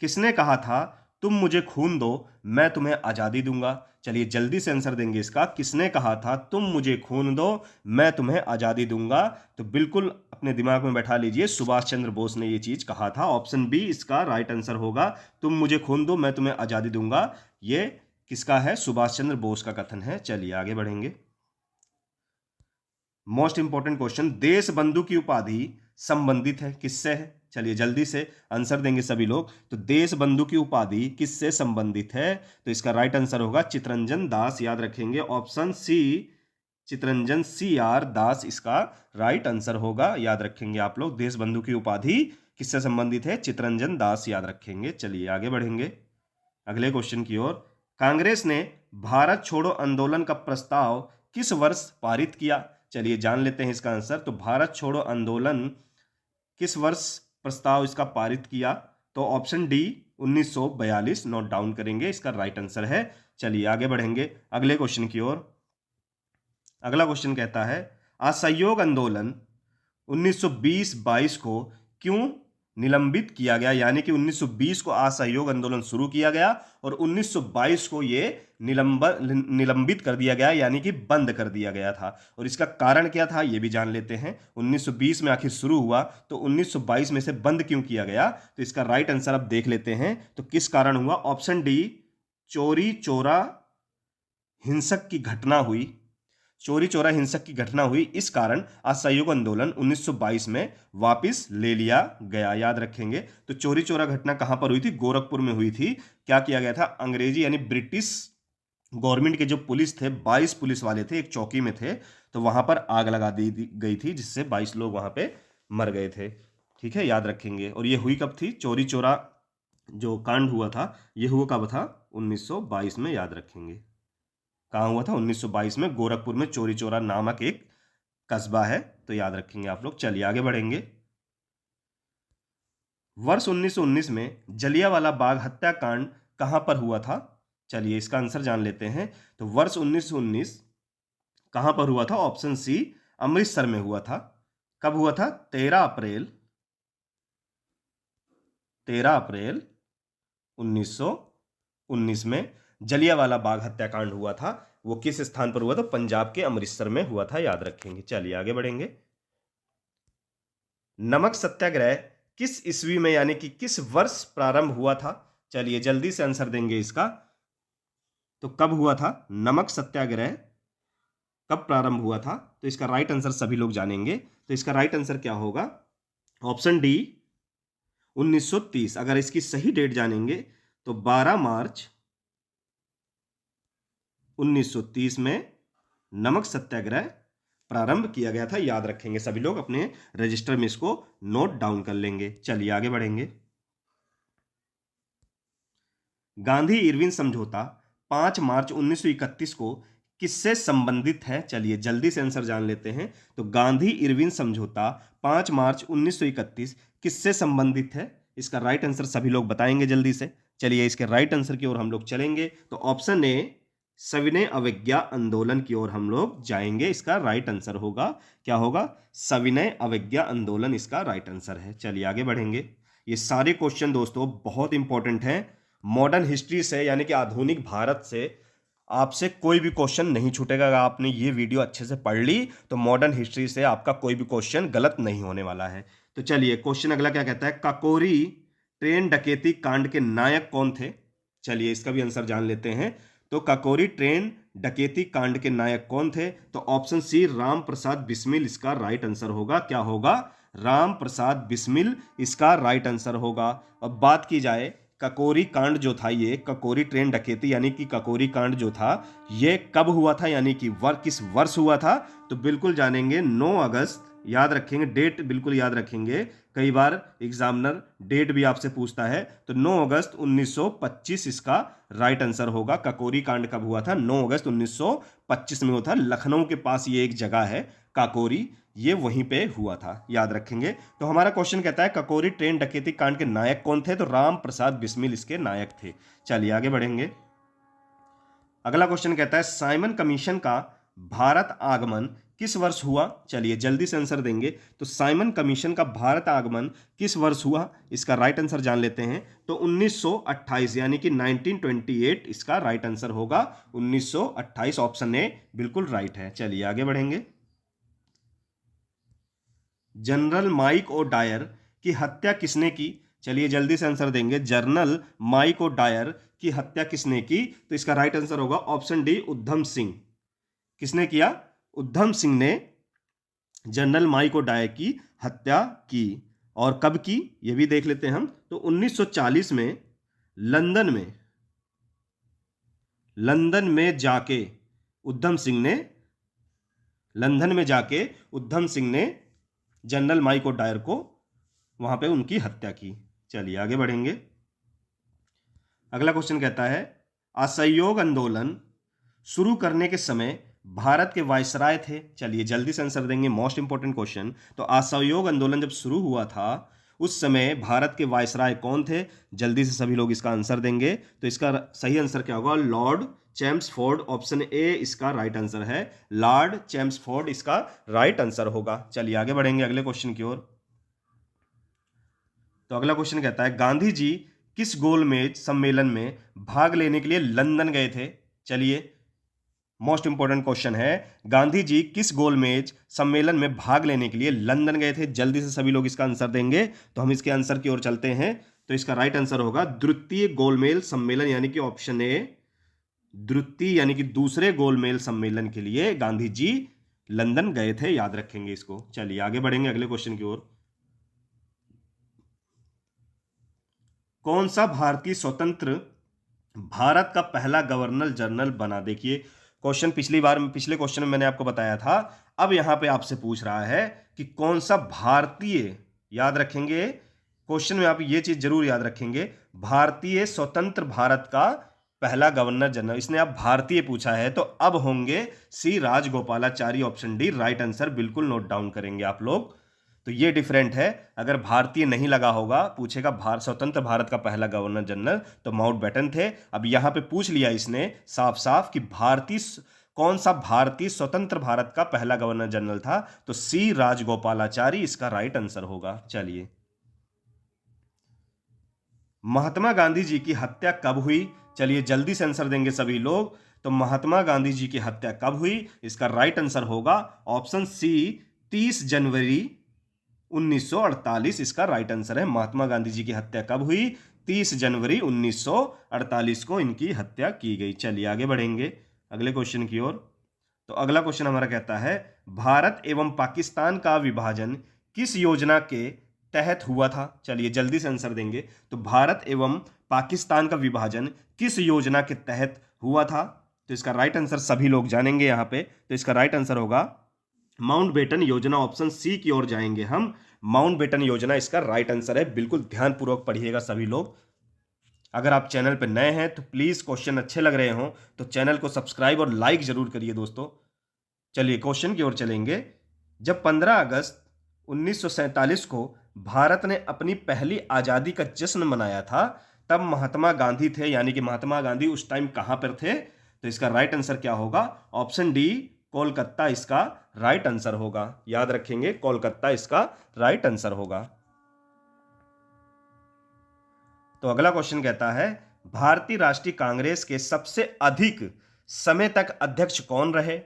किसने कहा था तुम मुझे खून दो मैं तुम्हें आजादी दूंगा? चलिए जल्दी से आंसर देंगे इसका। किसने कहा था तुम मुझे खून दो मैं तुम्हें आजादी दूंगा? तो बिल्कुल अपने दिमाग में बैठा लीजिए, सुभाष चंद्र बोस ने यह चीज कहा था। ऑप्शन बी इसका राइट आंसर होगा। तुम मुझे खून दो मैं तुम्हें आजादी दूंगा, ये किसका है? सुभाष चंद्र बोस का कथन है। चलिए आगे बढ़ेंगे। मोस्ट इंपोर्टेंट क्वेश्चन, देश बंधु की उपाधि संबंधित है किससे है? चलिए जल्दी से आंसर देंगे सभी लोग। तो देश बंधु की उपाधि किससे संबंधित है? तो इसका राइट आंसर होगा चितरंजन दास। याद रखेंगे, ऑप्शन सी चितरंजन CR दास इसका राइट आंसर होगा। याद रखेंगे आप लोग, देश बंधु की उपाधि किससे संबंधित है? चितरंजन दास, याद रखेंगे। चलिए आगे बढ़ेंगे अगले क्वेश्चन की ओर। कांग्रेस ने भारत छोड़ो आंदोलन का प्रस्ताव किस वर्ष पारित किया? चलिए जान लेते हैं इसका आंसर। तो भारत छोड़ो आंदोलन किस वर्ष प्रस्ताव इसका पारित किया? तो ऑप्शन डी 1942 नोट डाउन करेंगे, इसका राइट आंसर है। चलिए आगे बढ़ेंगे अगले क्वेश्चन की ओर। अगला क्वेश्चन कहता है असहयोग आंदोलन 1920-22 को क्यों निलंबित किया गया? यानी कि 1920 को असहयोग आंदोलन शुरू किया गया और 1922 को यह निलंबित कर दिया गया, यानी कि बंद कर दिया गया था। और इसका कारण क्या था यह भी जान लेते हैं। 1920 में आखिर शुरू हुआ तो 1922 में से बंद क्यों किया गया? तो इसका राइट आंसर अब देख लेते हैं। तो किस कारण हुआ? ऑप्शन डी चोरी चोरा हिंसक की घटना हुई। चोरी चोरा हिंसक की घटना हुई, इस कारण असहयोग आंदोलन 1922 में वापस ले लिया गया। याद रखेंगे। तो चोरी चोरा घटना कहां पर हुई थी? गोरखपुर में हुई थी। क्या किया गया था? अंग्रेजी यानी ब्रिटिश गवर्नमेंट के जो पुलिस थे, 22 पुलिस वाले थे, एक चौकी में थे, तो वहां पर आग लगा दी गई थी, जिससे 22 लोग वहां पे मर गए थे। ठीक है, याद रखेंगे। और ये हुई कब थी? चोरी चोरा जो कांड हुआ था ये हुआ कब था? 1922 में। याद रखेंगे कहां हुआ था? 1922 में गोरखपुर में चोरी चोरा नामक एक कस्बा है, तो याद रखेंगे आप लोग। चलिए आगे बढ़ेंगे। वर्ष 1919 में जलियांवाला बाग हत्याकांड कहां पर हुआ था? चलिए इसका आंसर जान लेते हैं। तो वर्ष 1919 कहां पर हुआ था? ऑप्शन सी अमृतसर में हुआ था। कब हुआ था? 13 अप्रैल 1919 में जलियांवाला बाग हत्याकांड हुआ था। वो किस स्थान पर हुआ था? पंजाब के अमृतसर में हुआ था। याद रखेंगे। चलिए आगे बढ़ेंगे। नमक सत्याग्रह किस ईस्वी में यानी कि किस वर्ष प्रारंभ हुआ था? चलिए जल्दी से आंसर देंगे इसका। तो कब हुआ था नमक सत्याग्रह? कब प्रारंभ हुआ था? तो इसका राइट आंसर सभी लोग जानेंगे। तो इसका राइट आंसर क्या होगा? Option D 1930। अगर इसकी सही डेट जानेंगे तो 12 मार्च 1930 में नमक सत्याग्रह प्रारंभ किया गया था। याद रखेंगे सभी लोग, अपने रजिस्टर में इसको नोट डाउन कर लेंगे। चलिए आगे बढ़ेंगे। गांधी इरविन समझौता 5 मार्च 1931 को किससे संबंधित है? चलिए जल्दी से आंसर जान लेते हैं। तो गांधी इरविन समझौता 5 मार्च 1931 किससे संबंधित है? इसका राइट आंसर सभी लोग बताएंगे जल्दी से। चलिए इसके राइट आंसर की ओर हम लोग चलेंगे। तो ऑप्शन ए सविनय अवज्ञा आंदोलन की ओर हम लोग जाएंगे। इसका राइट आंसर होगा, क्या होगा? सविनय अवज्ञा आंदोलन इसका राइट आंसर है। चलिए आगे बढ़ेंगे। ये सारे क्वेश्चन दोस्तों बहुत इंपॉर्टेंट हैं। मॉडर्न हिस्ट्री से यानी कि आधुनिक भारत से आपसे कोई भी क्वेश्चन नहीं छूटेगा। अगर आपने ये वीडियो अच्छे से पढ़ ली तो मॉडर्न हिस्ट्री से आपका कोई भी क्वेश्चन गलत नहीं होने वाला है। तो चलिए क्वेश्चन अगला क्या कहता है? काकोरी ट्रेन डकैती कांड के नायक कौन थे? चलिए इसका भी आंसर जान लेते हैं। तो काकोरी ट्रेन डकैती कांड के नायक कौन थे? तो ऑप्शन सी राम प्रसाद बिस्मिल इसका राइट आंसर होगा। क्या होगा? राम प्रसाद बिस्मिल इसका राइट आंसर होगा। अब बात की जाए ककोरी कांड जो था, ये ककोरी ट्रेन डकैती यानी कि ककोरी कांड जो था ये कब हुआ था, यानी कि किस वर्ष हुआ था? तो बिल्कुल जानेंगे 9 अगस्त। याद रखेंगे डेट, बिल्कुल याद रखेंगे। कई बार एग्जामिनर डेट भी आपसे पूछता है। तो 9 अगस्त 1925 इसका राइट आंसर होगा। ककोरी कांड कब हुआ था? 9 अगस्त 1925 में हुआ था। लखनऊ के पास ये एक जगह है काकोरी, ये वहीं पे हुआ था। याद रखेंगे। तो हमारा क्वेश्चन कहता है ककोरी ट्रेन डकैती कांड के नायक कौन थे? तो राम प्रसाद बिस्मिल इसके नायक थे। चलिए आगे बढ़ेंगे। अगला क्वेश्चन कहता है साइमन कमीशन का भारत आगमन किस वर्ष हुआ? चलिए जल्दी से आंसर देंगे। तो साइमन कमीशन का भारत आगमन किस वर्ष हुआ? इसका राइट आंसर जान लेते हैं। तो 1928 यानी कि 1928 इसका राइट आंसर होगा। 1928 ऑप्शन ए बिल्कुल राइट है। चलिए आगे बढ़ेंगे। जनरल माइक ओ डायर की हत्या किसने की? चलिए जल्दी से आंसर देंगे। जनरल माइक ओ डायर की हत्या किसने की? तो इसका राइट आंसर होगा ऑप्शन डी उधम सिंह। किसने किया? उधम सिंह ने जनरल माइक ओ डायर की हत्या की। और कब की यह भी देख लेते हैं हम। तो 1940 में लंदन में जाके उधम सिंह ने जनरल माइक ओ डायर को वहां पे उनकी हत्या की। चलिए आगे बढ़ेंगे। अगला क्वेश्चन कहता है असहयोग आंदोलन शुरू करने के समय भारत के वायसराय थे? चलिए जल्दी से आंसर देंगे, मोस्ट इंपोर्टेंट क्वेश्चन। तो असहयोग आंदोलन जब शुरू हुआ था उस समय भारत के वायसराय कौन थे? जल्दी से सभी लोग इसका आंसर देंगे। तो इसका सही आंसर क्या होगा? Lord Chelmsford. ऑप्शन ए इसका राइट आंसर है, लॉर्ड चैम्सफोर्ड इसका राइट आंसर होगा। चलिए आगे बढ़ेंगे अगले क्वेश्चन की ओर। तो अगला क्वेश्चन कहता है गांधी जी किस गोलमेज सम्मेलन में भाग लेने के लिए लंदन गए थे? चलिए मोस्ट इंपोर्टेंट क्वेश्चन है, गांधी जी किस गोलमेज सम्मेलन में भाग लेने के लिए लंदन गए थे? जल्दी से सभी लोग इसका आंसर देंगे। तो हम इसके आंसर की ओर चलते हैं। तो इसका राइट आंसर होगा द्वितीय गोलमेज सम्मेलन, यानी कि ऑप्शन ए, द्वितीय यानी कि दूसरे गोलमेज सम्मेलन के लिए गांधी जी लंदन गए थे। याद रखेंगे इसको। चलिए आगे बढ़ेंगे अगले क्वेश्चन की ओर। कौन सा भारतीय स्वतंत्र भारत का पहला गवर्नर जनरल बना? देखिए क्वेश्चन पिछले क्वेश्चन में मैंने आपको बताया था, अब यहां पे आपसे पूछ रहा है कि कौन सा भारतीय, याद रखेंगे क्वेश्चन में आप ये चीज जरूर याद रखेंगे, भारतीय स्वतंत्र भारत का पहला गवर्नर जनरल। इसने आप भारतीय पूछा है तो अब होंगे C Rajagopalachari. Option D right answer, बिल्कुल नोट डाउन करेंगे आप लोग। तो ये डिफरेंट है, अगर भारतीय नहीं लगा होगा, पूछेगा स्वतंत्र भारत का पहला गवर्नर जनरल, तो माउंटबेटन थे। अब यहां पे पूछ लिया इसने साफ साफ कि कौन सा भारतीय स्वतंत्र भारत का पहला गवर्नर जनरल था, तो सी राजगोपालाचारी इसका राइट आंसर होगा। चलिए महात्मा गांधी जी की हत्या कब हुई? चलिए जल्दी से आंसर देंगे सभी लोग। तो महात्मा गांधी जी की हत्या कब हुई? इसका राइट आंसर होगा ऑप्शन सी 30 जनवरी 1948 इसका राइट आंसर है। महात्मा गांधी जी की हत्या कब हुई? 30 जनवरी 1948 को इनकी हत्या की गई। चलिए आगे बढ़ेंगे अगले क्वेश्चन की ओर। तो अगला क्वेश्चन हमारा कहता है भारत एवं पाकिस्तान का विभाजन किस योजना के तहत हुआ था? चलिए जल्दी से आंसर देंगे। तो भारत एवं पाकिस्तान का विभाजन किस योजना के तहत हुआ था? तो इसका राइट आंसर सभी लोग जानेंगे यहां पे। तो इसका राइट आंसर होगा माउंटबेटन योजना। ऑप्शन सी की ओर जाएंगे हम। माउंटबेटन योजना इसका राइट आंसर है। बिल्कुल ध्यानपूर्वक पढ़िएगा सभी लोग। अगर आप चैनल पर नए हैं तो प्लीज क्वेश्चन अच्छे लग रहे हो तो चैनल को सब्सक्राइब और लाइक जरूर करिए दोस्तों। चलिए क्वेश्चन की ओर चलेंगे। जब 15 अगस्त 1947 को भारत ने अपनी पहली आजादी का जश्न मनाया था तब महात्मा गांधी थे, यानी कि महात्मा गांधी उस टाइम कहां पर थे? तो इसका राइट आंसर क्या होगा? ऑप्शन डी कोलकाता इसका राइट आंसर होगा। याद रखेंगे कोलकाता इसका राइट आंसर होगा। तो अगला क्वेश्चन कहता है भारतीय राष्ट्रीय कांग्रेस के सबसे अधिक समय तक अध्यक्ष कौन रहे?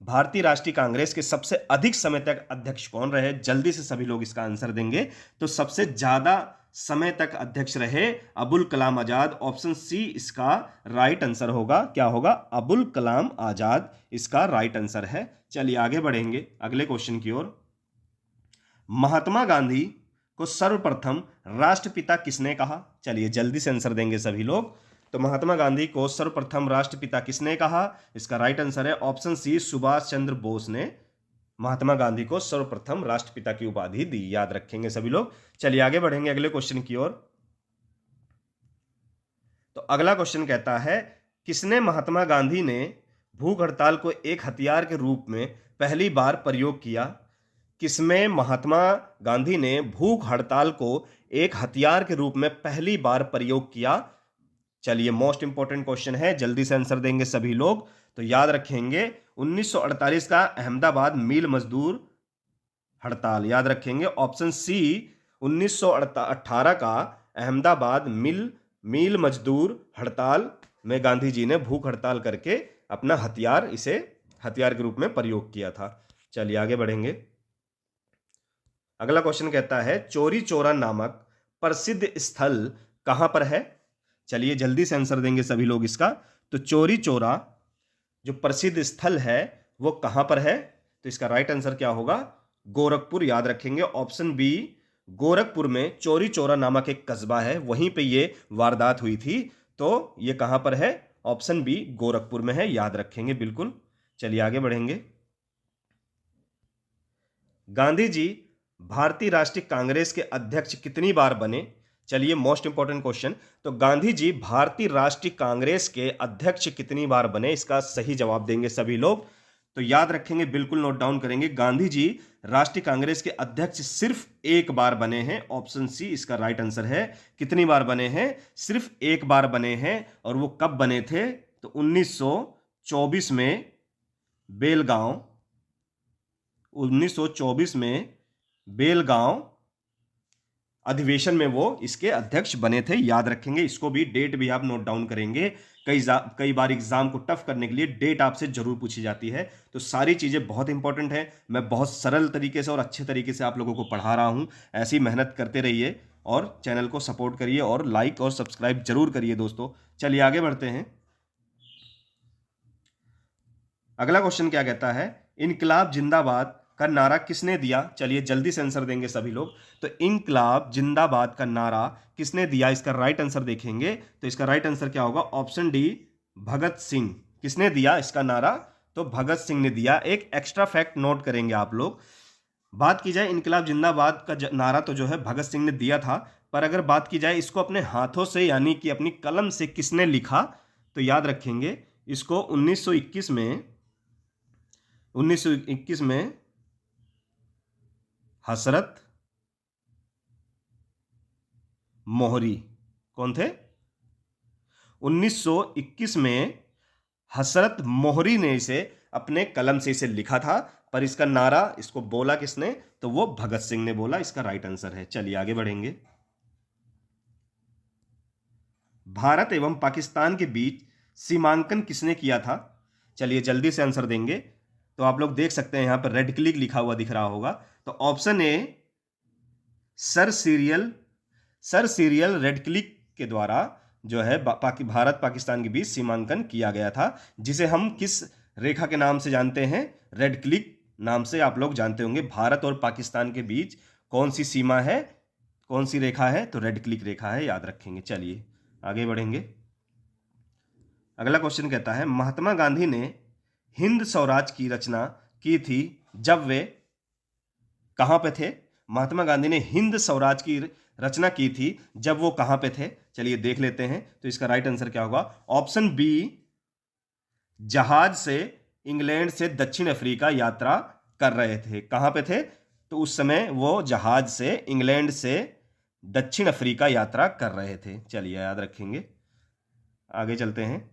भारतीय राष्ट्रीय कांग्रेस के सबसे अधिक समय तक अध्यक्ष कौन रहे? जल्दी से सभी लोग इसका आंसर देंगे। तो सबसे ज्यादा समय तक अध्यक्ष रहे अबुल कलाम आजाद। ऑप्शन सी इसका राइट आंसर होगा। क्या होगा? अबुल कलाम आजाद इसका राइट आंसर है। चलिए आगे बढ़ेंगे अगले क्वेश्चन की ओर। महात्मा गांधी को सर्वप्रथम राष्ट्रपिता किसने कहा? चलिए जल्दी से आंसर देंगे सभी लोग। तो महात्मा गांधी को सर्वप्रथम राष्ट्रपिता किसने कहा? इसका राइट आंसर है ऑप्शन सी सुभाष चंद्र बोस ने महात्मा गांधी को सर्वप्रथम राष्ट्रपिता की उपाधि दी। याद रखेंगे सभी लोग। चलिए आगे बढ़ेंगे अगले क्वेश्चन की ओर। तो अगला क्वेश्चन कहता है किसने महात्मा गांधी ने भूख हड़ताल को एक हथियार के रूप में पहली बार प्रयोग किया? किसमें महात्मा गांधी ने भूख हड़ताल को एक हथियार के रूप में पहली बार प्रयोग किया? चलिए मोस्ट इंपोर्टेंट क्वेश्चन है, जल्दी से आंसर देंगे सभी लोग। तो याद रखेंगे 1948 का अहमदाबाद मिल मजदूर हड़ताल। याद रखेंगे ऑप्शन सी 1918 का अहमदाबाद मिल मजदूर हड़ताल में गांधी जी ने भूख हड़ताल करके अपना हथियार के रूप में प्रयोग किया था। चलिए आगे बढ़ेंगे। अगला क्वेश्चन कहता है चौरी चौरा नामक प्रसिद्ध स्थल कहां पर है? चलिए जल्दी से आंसर देंगे सभी लोग इसका। तो चौरी चौरा जो प्रसिद्ध स्थल है वो कहां पर है? तो इसका राइट आंसर क्या होगा? गोरखपुर। याद रखेंगे ऑप्शन बी गोरखपुर में चौरी चौरा नामक एक कस्बा है, वहीं पे ये वारदात हुई थी। तो ये कहां पर है? ऑप्शन बी गोरखपुर में है। याद रखेंगे बिल्कुल। चलिए आगे बढ़ेंगे। गांधी जी भारतीय राष्ट्रीय कांग्रेस के अध्यक्ष कितनी बार बने? चलिए मोस्ट इंपोर्टेंट क्वेश्चन। तो गांधी जी भारतीय राष्ट्रीय कांग्रेस के अध्यक्ष कितनी बार बने? इसका सही जवाब देंगे सभी लोग। तो याद रखेंगे, बिल्कुल नोट डाउन करेंगे, गांधी जी राष्ट्रीय कांग्रेस के अध्यक्ष सिर्फ एक बार बने हैं। ऑप्शन सी इसका राइट आंसर है। कितनी बार बने हैं? सिर्फ एक बार बने हैं। और वो कब बने थे? तो 1924 में बेलगांव, 1924 में बेलगांव अधिवेशन में वो इसके अध्यक्ष बने थे। याद रखेंगे, इसको भी डेट भी आप नोट डाउन करेंगे। कई बार एग्जाम को टफ करने के लिए डेट आपसे जरूर पूछी जाती है। तो सारी चीजें बहुत इंपॉर्टेंट है। मैं बहुत सरल तरीके से और अच्छे तरीके से आप लोगों को पढ़ा रहा हूं। ऐसी मेहनत करते रहिए और चैनल को सपोर्ट करिए और लाइक और सब्सक्राइब जरूर करिए दोस्तों। चलिए आगे बढ़ते हैं। अगला क्वेश्चन क्या कहता है? इनकलाब जिंदाबाद का नारा किसने दिया? चलिए जल्दी से आंसर देंगे सभी लोग। तो इनकलाब जिंदाबाद का नारा किसने दिया? इसका राइट आंसर देखेंगे तो इसका राइट आंसर क्या होगा? Option D, Bhagat Singh. किसने दिया इसका नारा? तो भगत सिंह ने दिया। एक एक्स्ट्रा फैक्ट नोट करेंगे आप लोग। बात की जाए इनकलाब जिंदाबाद का नारा तो जो है भगत सिंह ने दिया था, पर अगर बात की जाए इसको अपने हाथों से यानी कि अपनी कलम से किसने लिखा, तो याद रखेंगे इसको 1921 में हसरत मोहरी। कौन थे? 1921 में हसरत मोहरी ने इसे अपने कलम से इसे लिखा था, पर इसका नारा इसको बोला किसने? तो वो भगत सिंह ने बोला। इसका राइट आंसर है। चलिए आगे बढ़ेंगे। भारत एवं पाकिस्तान के बीच सीमांकन किसने किया था? चलिए जल्दी से आंसर देंगे। तो आप लोग देख सकते हैं यहां पर रेड क्लिक लिखा हुआ दिख रहा होगा। तो option A, sir serial red click के द्वारा जो है भारत पाकिस्तान के बीच सीमांकन किया गया था, जिसे हम किस रेखा के नाम से जानते हैं? रेड क्लिक नाम से आप लोग जानते होंगे। भारत और पाकिस्तान के बीच कौन सी सीमा है, कौन सी रेखा है? तो रेड क्लिक रेखा है। याद रखेंगे। चलिए आगे बढ़ेंगे। अगला क्वेश्चन कहता है, महात्मा गांधी ने हिंद स्वराज की रचना की थी जब वे कहां पे थे? महात्मा गांधी ने हिंद स्वराज की रचना की थी जब वो कहां पे थे? चलिए देख लेते हैं। तो इसका राइट आंसर क्या होगा? ऑप्शन बी, जहाज से इंग्लैंड से दक्षिण अफ्रीका यात्रा कर रहे थे। कहां पे थे? तो उस समय वो जहाज से इंग्लैंड से दक्षिण अफ्रीका यात्रा कर रहे थे। चलिए याद रखेंगे। आगे चलते हैं।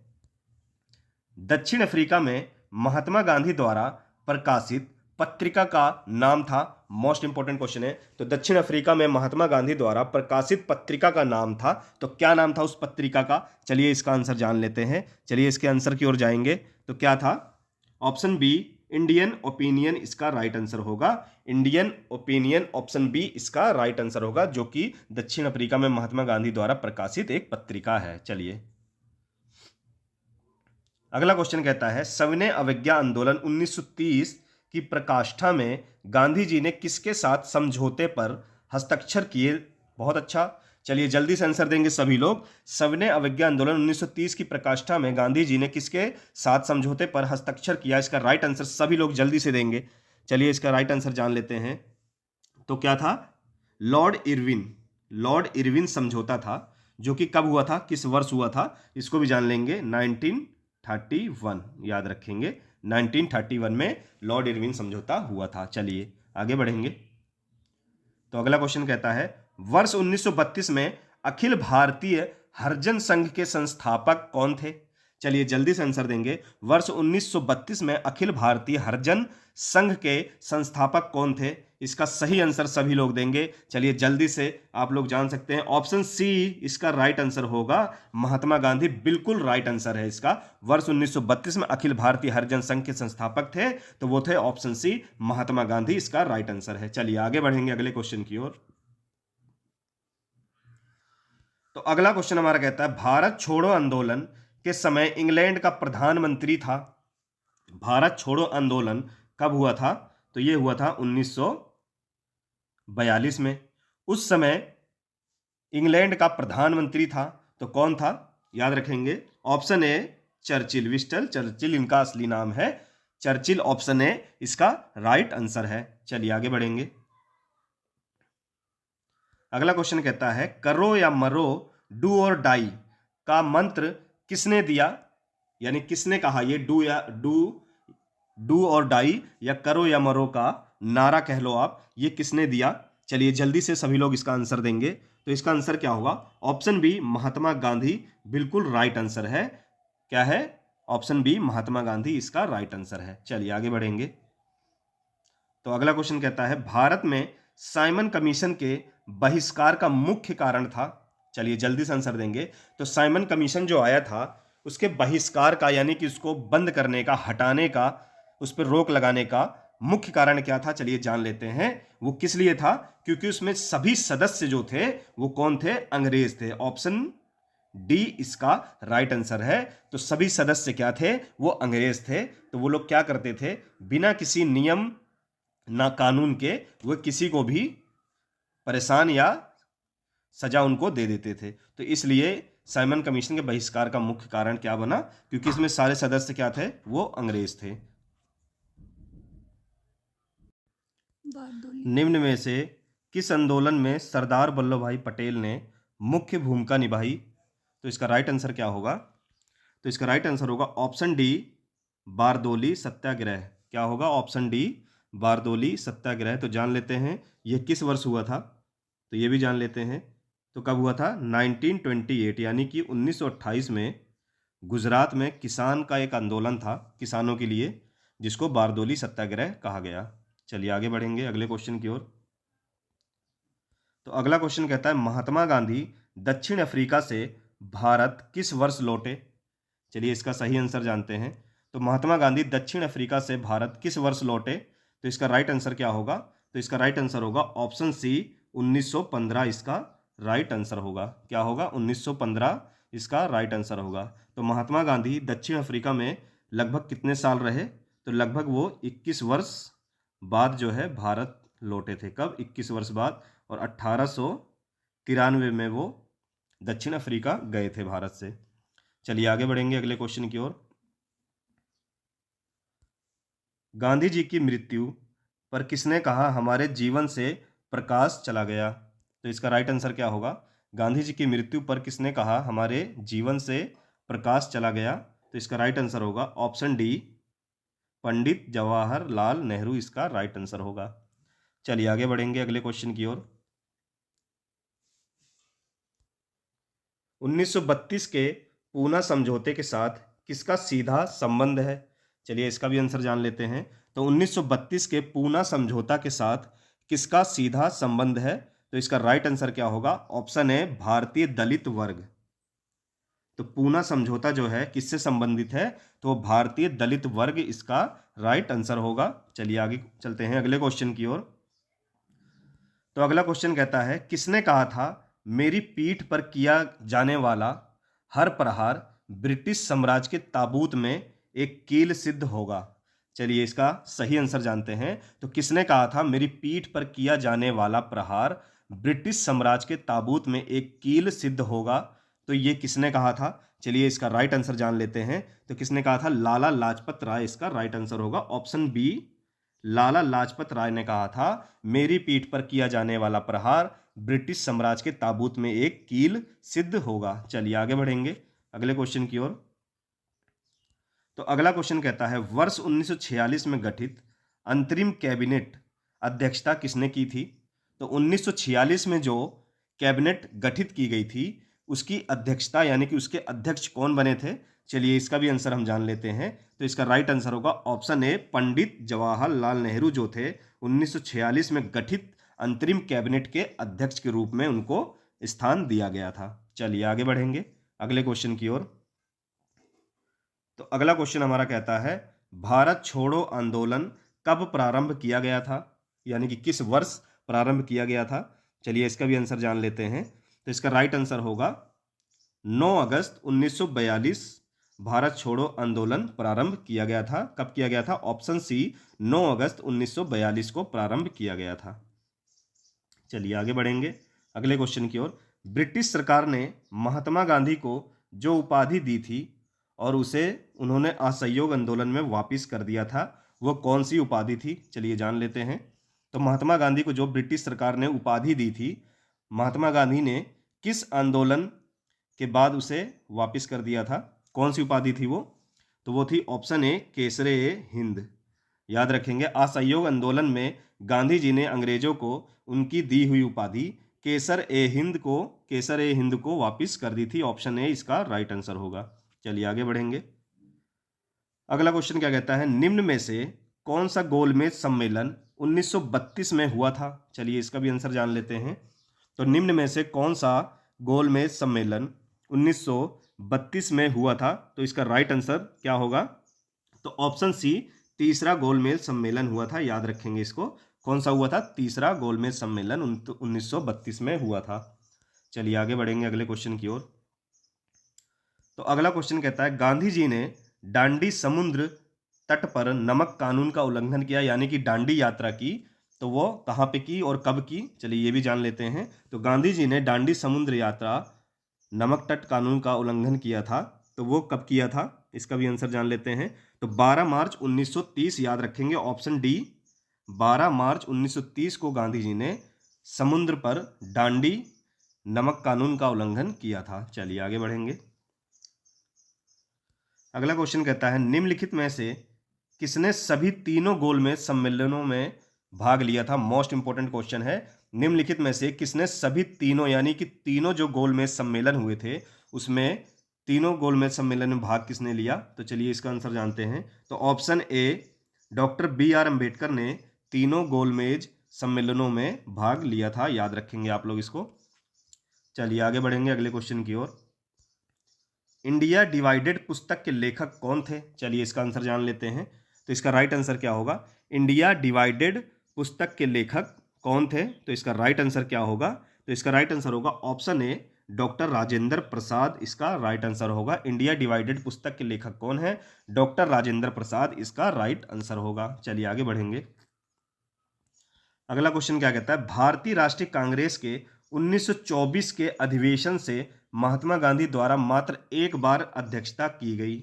दक्षिण अफ्रीका में महात्मा गांधी द्वारा प्रकाशित पत्रिका का नाम था। मोस्ट इंपोर्टेंट क्वेश्चन है। तो दक्षिण अफ्रीका में महात्मा गांधी द्वारा प्रकाशित पत्रिका का नाम था, तो क्या नाम था उस पत्रिका का? चलिए इसका आंसर जान लेते हैं। चलिए इसके आंसर की ओर जाएंगे। तो क्या था? ऑप्शन बी, इंडियन ओपिनियन इसका राइट आंसर होगा। इंडियन ओपिनियन, ऑप्शन बी इसका राइट आंसर होगा, जो कि दक्षिण अफ्रीका में महात्मा गांधी द्वारा प्रकाशित एक पत्रिका है। चलिए अगला क्वेश्चन कहता है, सविनय अवज्ञा आंदोलन 1930 की प्रकाष्ठा में गांधी जी ने किसके साथ समझौते पर हस्ताक्षर किए? बहुत अच्छा। चलिए जल्दी से आंसर देंगे सभी लोग। सविनय अवज्ञा आंदोलन 1930 की प्रकाष्ठा में गांधी जी ने किसके साथ समझौते पर हस्ताक्षर किया? इसका राइट आंसर सभी लोग जल्दी से देंगे। चलिए इसका राइट आंसर जान लेते हैं। तो क्या था? लॉर्ड इरविन समझौता था, जो कि कब हुआ था, किस वर्ष हुआ था? इसको भी जान लेंगे। 1931। याद रखेंगे 1931 में लॉर्ड इरविन समझौता हुआ था। चलिए आगे बढ़ेंगे। तो अगला क्वेश्चन कहता है, वर्ष 1932 में अखिल भारतीय हरिजन संघ के संस्थापक कौन थे? चलिए जल्दी से आंसर देंगे। वर्ष 1932 में अखिल भारतीय हरिजन संघ के संस्थापक कौन थे? इसका सही आंसर सभी लोग देंगे। चलिए जल्दी से आप लोग जान सकते हैं। ऑप्शन सी इसका राइट आंसर होगा, महात्मा गांधी। बिल्कुल राइट आंसर है इसका। वर्ष 1932 में अखिल भारतीय हरिजन संघ के संस्थापक थे, तो वो थे ऑप्शन सी, महात्मा गांधी। इसका राइट आंसर है। चलिए आगे बढ़ेंगे अगले क्वेश्चन की ओर। तो अगला क्वेश्चन हमारा कहता है, भारत छोड़ो आंदोलन के समय इंग्लैंड का प्रधानमंत्री था। भारत छोड़ो आंदोलन कब हुआ था? तो यह हुआ था 1942 में। उस समय इंग्लैंड का प्रधानमंत्री था, तो कौन था? याद रखेंगे। Option A, Churchill, Winston Churchill इनका असली नाम है। चर्चिल, ऑप्शन ए इसका राइट आंसर है। चलिए आगे बढ़ेंगे। अगला क्वेश्चन कहता है, करो या मरो, डू और डाई का मंत्र किसने दिया? यानी किसने कहा ये डू डू और डाई या करो या मरो का नारा कह लो आप, ये किसने दिया? चलिए जल्दी से सभी लोग इसका आंसर देंगे। तो इसका आंसर क्या होगा? ऑप्शन बी महात्मा गांधी बिल्कुल राइट आंसर है। क्या है? ऑप्शन बी महात्मा गांधी इसका राइट आंसर है। चलिए आगे बढ़ेंगे। तो अगला क्वेश्चन कहता है भारत में साइमन कमीशन के बहिष्कार का मुख्य कारण था। चलिए जल्दी से आंसर देंगे। तो साइमन कमीशन जो आया था उसके बहिष्कार का यानी कि उसको बंद करने का, हटाने का, उस पर रोक लगाने का मुख्य कारण क्या था? चलिए जान लेते हैं। वो किस लिए था? क्योंकि उसमें सभी सदस्य जो थे वो कौन थे? अंग्रेज थे। ऑप्शन डी इसका राइट आंसर है। तो सभी सदस्य क्या थे? वो अंग्रेज थे। तो वो लोग क्या करते थे? बिना किसी नियम ना कानून के वो किसी को भी परेशान या सजा उनको दे देते थे। तो इसलिए साइमन कमीशन के बहिष्कार का मुख्य कारण क्या बना? क्योंकि इसमें सारे सदस्य क्या थे? वो अंग्रेज थे। निम्न में से किस आंदोलन में सरदार वल्लभ भाई पटेल ने मुख्य भूमिका निभाई? तो इसका राइट आंसर क्या होगा? तो इसका राइट आंसर होगा ऑप्शन डी बारदोली सत्याग्रह। क्या होगा? Option D Bardoli Satyagraha. तो जान लेते हैं यह किस वर्ष हुआ था। तो ये भी जान लेते हैं। तो कब हुआ था? 1928 यानी कि 1928 में गुजरात में किसान का एक आंदोलन था किसानों के लिए, जिसको बारदोली सत्याग्रह कहा गया। चलिए आगे बढ़ेंगे अगले क्वेश्चन की ओर। तो अगला क्वेश्चन कहता है महात्मा गांधी दक्षिण अफ्रीका से भारत किस वर्ष लौटे? चलिए इसका सही आंसर जानते हैं। तो महात्मा गांधी दक्षिण अफ्रीका से भारत किस वर्ष लौटे? तो इसका राइट आंसर क्या होगा? तो इसका राइट आंसर होगा ऑप्शन सी 1915 इसका राइट आंसर होगा। क्या होगा? 1915 इसका राइट आंसर होगा। तो महात्मा गांधी दक्षिण अफ्रीका में लगभग कितने साल रहे? तो लगभग वो 21 वर्ष बाद जो है भारत लौटे थे। कब? 21 वर्ष बाद। और 1893 में वो दक्षिण अफ्रीका गए थे भारत से। चलिए आगे बढ़ेंगे अगले क्वेश्चन की ओर। गांधी जी की मृत्यु पर किसने कहा हमारे जीवन से प्रकाश चला गया? तो इसका राइट आंसर क्या होगा? गांधी जी की मृत्यु पर किसने कहा हमारे जीवन से प्रकाश चला गया? तो इसका राइट आंसर होगा ऑप्शन डी पंडित जवाहरलाल नेहरू इसका राइट आंसर होगा। चलिए आगे बढ़ेंगे अगले क्वेश्चन की ओर। 1932 के पूना समझौते के साथ किसका सीधा संबंध है? चलिए इसका भी आंसर जान लेते हैं। तो 1932 के पूना समझौता के साथ किसका सीधा संबंध है? तो इसका राइट आंसर क्या होगा? ऑप्शन है भारतीय दलित वर्ग। तो पूना समझौता जो है किससे संबंधित है? तो भारतीय दलित वर्ग इसका राइट आंसर होगा। चलिए आगे चलते हैं अगले क्वेश्चन की ओर। तो अगला क्वेश्चन कहता है किसने कहा था मेरी पीठ पर किया जाने वाला हर प्रहार ब्रिटिश साम्राज्य के ताबूत में एक कील सिद्ध होगा? चलिए इसका सही आंसर जानते हैं। तो किसने कहा था मेरी पीठ पर किया जाने वाला प्रहार ब्रिटिश साम्राज्य के ताबूत में एक कील सिद्ध होगा? तो ये किसने कहा था? चलिए इसका राइट आंसर जान लेते हैं। तो किसने कहा था? लाला लाजपत राय इसका राइट आंसर होगा। ऑप्शन बी लाला लाजपत राय ने कहा था मेरी पीठ पर किया जाने वाला प्रहार ब्रिटिश साम्राज्य के ताबूत में एक कील सिद्ध होगा। चलिए आगे बढ़ेंगे अगले क्वेश्चन की ओर। तो अगला क्वेश्चन कहता है वर्ष 1946 में गठित अंतरिम कैबिनेट अध्यक्षता किसने की थी? तो 1946 में जो कैबिनेट गठित की गई थी उसकी अध्यक्षता यानी कि उसके अध्यक्ष कौन बने थे? चलिए इसका भी आंसर हम जान लेते हैं। तो इसका राइट आंसर होगा ऑप्शन ए पंडित जवाहरलाल नेहरू जो थे 1946 में गठित अंतरिम कैबिनेट के अध्यक्ष के रूप में उनको स्थान दिया गया था। चलिए आगे बढ़ेंगे अगले क्वेश्चन की ओर। तो अगला क्वेश्चन हमारा कहता है भारत छोड़ो आंदोलन कब प्रारंभ किया गया था? यानी कि किस वर्ष प्रारंभ किया गया था? चलिए इसका भी आंसर जान लेते हैं। तो इसका राइट आंसर होगा 9 अगस्त 1942 भारत छोड़ो आंदोलन प्रारंभ किया गया था। कब किया गया था? ऑप्शन सी 9 अगस्त 1942 को प्रारंभ किया गया था। चलिए आगे बढ़ेंगे अगले क्वेश्चन की ओर। ब्रिटिश सरकार ने महात्मा गांधी को जो उपाधि दी थी और उसे उन्होंने असहयोग आंदोलन में वापस कर दिया था, वो कौन सी उपाधि थी? चलिए जान लेते हैं। तो महात्मा गांधी को जो ब्रिटिश सरकार ने उपाधि दी थी, महात्मा गांधी ने किस आंदोलन के बाद उसे वापस कर दिया था? कौन सी उपाधि थी वो? तो वो थी ऑप्शन ए केसरे हिंद। याद रखेंगे। असहयोग आंदोलन में गांधी जी ने अंग्रेजों को उनकी दी हुई उपाधि केसर ए हिंद को वापिस कर दी थी। ऑप्शन ए इसका राइट आंसर होगा। चलिए आगे बढ़ेंगे। अगला क्वेश्चन क्या कहता है, निम्न में से कौन सा गोलमेज सम्मेलन 1932 में हुआ था? चलिए इसका भी आंसर जान लेते हैं। तो निम्न में से कौन सा गोलमेज सम्मेलन 1932 में हुआ था? तो इसका राइट आंसर क्या होगा? तो ऑप्शन सी तीसरा गोलमेज सम्मेलन हुआ था। याद रखेंगे इसको। कौन सा हुआ था? तीसरा गोलमेज सम्मेलन 1932 में हुआ था। चलिए आगे बढ़ेंगे अगले क्वेश्चन की ओर। तो अगला क्वेश्चन कहता है, गांधी जी ने डांडी समुद्र तट पर नमक कानून का उल्लंघन किया, यानी कि डांडी यात्रा की, तो वो कहाँ पे की और कब की? चलिए ये भी जान लेते हैं। तो गांधी जी ने डांडी समुद्र यात्रा नमक तट कानून का उल्लंघन किया था, तो वो कब किया था? इसका भी आंसर जान लेते हैं। तो 12 मार्च 1930, याद रखेंगे ऑप्शन डी, 12 मार्च 1930 को गांधी जी ने समुद्र पर डांडी नमक कानून का उल्लंघन किया था। चलिए आगे बढ़ेंगे। अगला क्वेश्चन कहता है, निम्नलिखित में से किसने सभी तीनों गोलमेज सम्मेलनों में भाग लिया था? मोस्ट इंपोर्टेंट क्वेश्चन है। निम्नलिखित में से किसने सभी तीनों, यानी कि तीनों जो गोलमेज सम्मेलन हुए थे उसमें तीनों गोलमेज सम्मेलन में भाग किसने लिया? तो चलिए इसका आंसर जानते हैं। तो ऑप्शन ए, डॉक्टर BR अम्बेडकर ने तीनों गोलमेज सम्मेलनों में भाग लिया था। याद रखेंगे आप लोग इसको। चलिए आगे बढ़ेंगे अगले क्वेश्चन की ओर। इंडिया डिवाइडेड पुस्तक के लेखक कौन थे? चलिए इसका आंसर जान लेते हैं। तो इसका राइट आंसर क्या होगा? इंडिया डिवाइडेड पुस्तक के लेखक कौन थे? तो इसका राइट आंसर क्या होगा? तो इसका राइट आंसर होगा option A, doctor Rajendra Prasad इसका राइट आंसर होगा। इंडिया डिवाइडेड पुस्तक के लेखक कौन है? डॉक्टर राजेंद्र प्रसाद इसका राइट आंसर होगा। चलिए आगे बढ़ेंगे। अगला क्वेश्चन क्या कहता है, भारतीय राष्ट्रीय कांग्रेस के 1924 के अधिवेशन से महात्मा गांधी द्वारा मात्र एक बार अध्यक्षता की गई,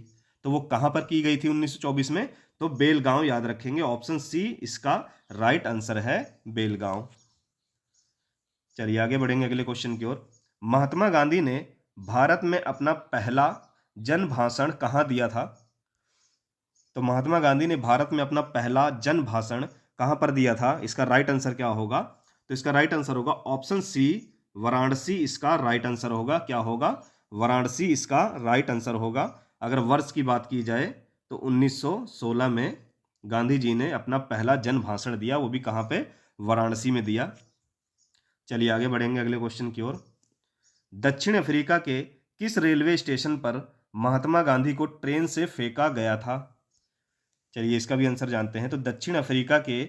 तो वो कहां पर की गई थी 1924 में? तो बेलगांव। याद रखेंगे ऑप्शन सी इसका राइट आंसर है, बेलगांव। चलिए आगे बढ़ेंगे अगले क्वेश्चन की ओर। महात्मा गांधी ने भारत में अपना पहला जन भाषण कहां दिया था? तो महात्मा गांधी ने भारत में अपना पहला जन भाषण कहां पर दिया था? इसका राइट आंसर क्या होगा? तो इसका राइट आंसर होगा ऑप्शन सी, वाराणसी इसका राइट आंसर होगा। क्या होगा? वाराणसी इसका राइट आंसर होगा। अगर वर्ष की बात की जाए तो 1916 में गांधी जी ने अपना पहला जन भाषण दिया, वो भी कहां पे? वाराणसी में दिया। चलिए आगे बढ़ेंगे अगले क्वेश्चन की ओर। दक्षिण अफ्रीका के किस रेलवे स्टेशन पर महात्मा गांधी को ट्रेन से फेंका गया था? चलिए इसका भी आंसर जानते हैं। तो दक्षिण अफ्रीका के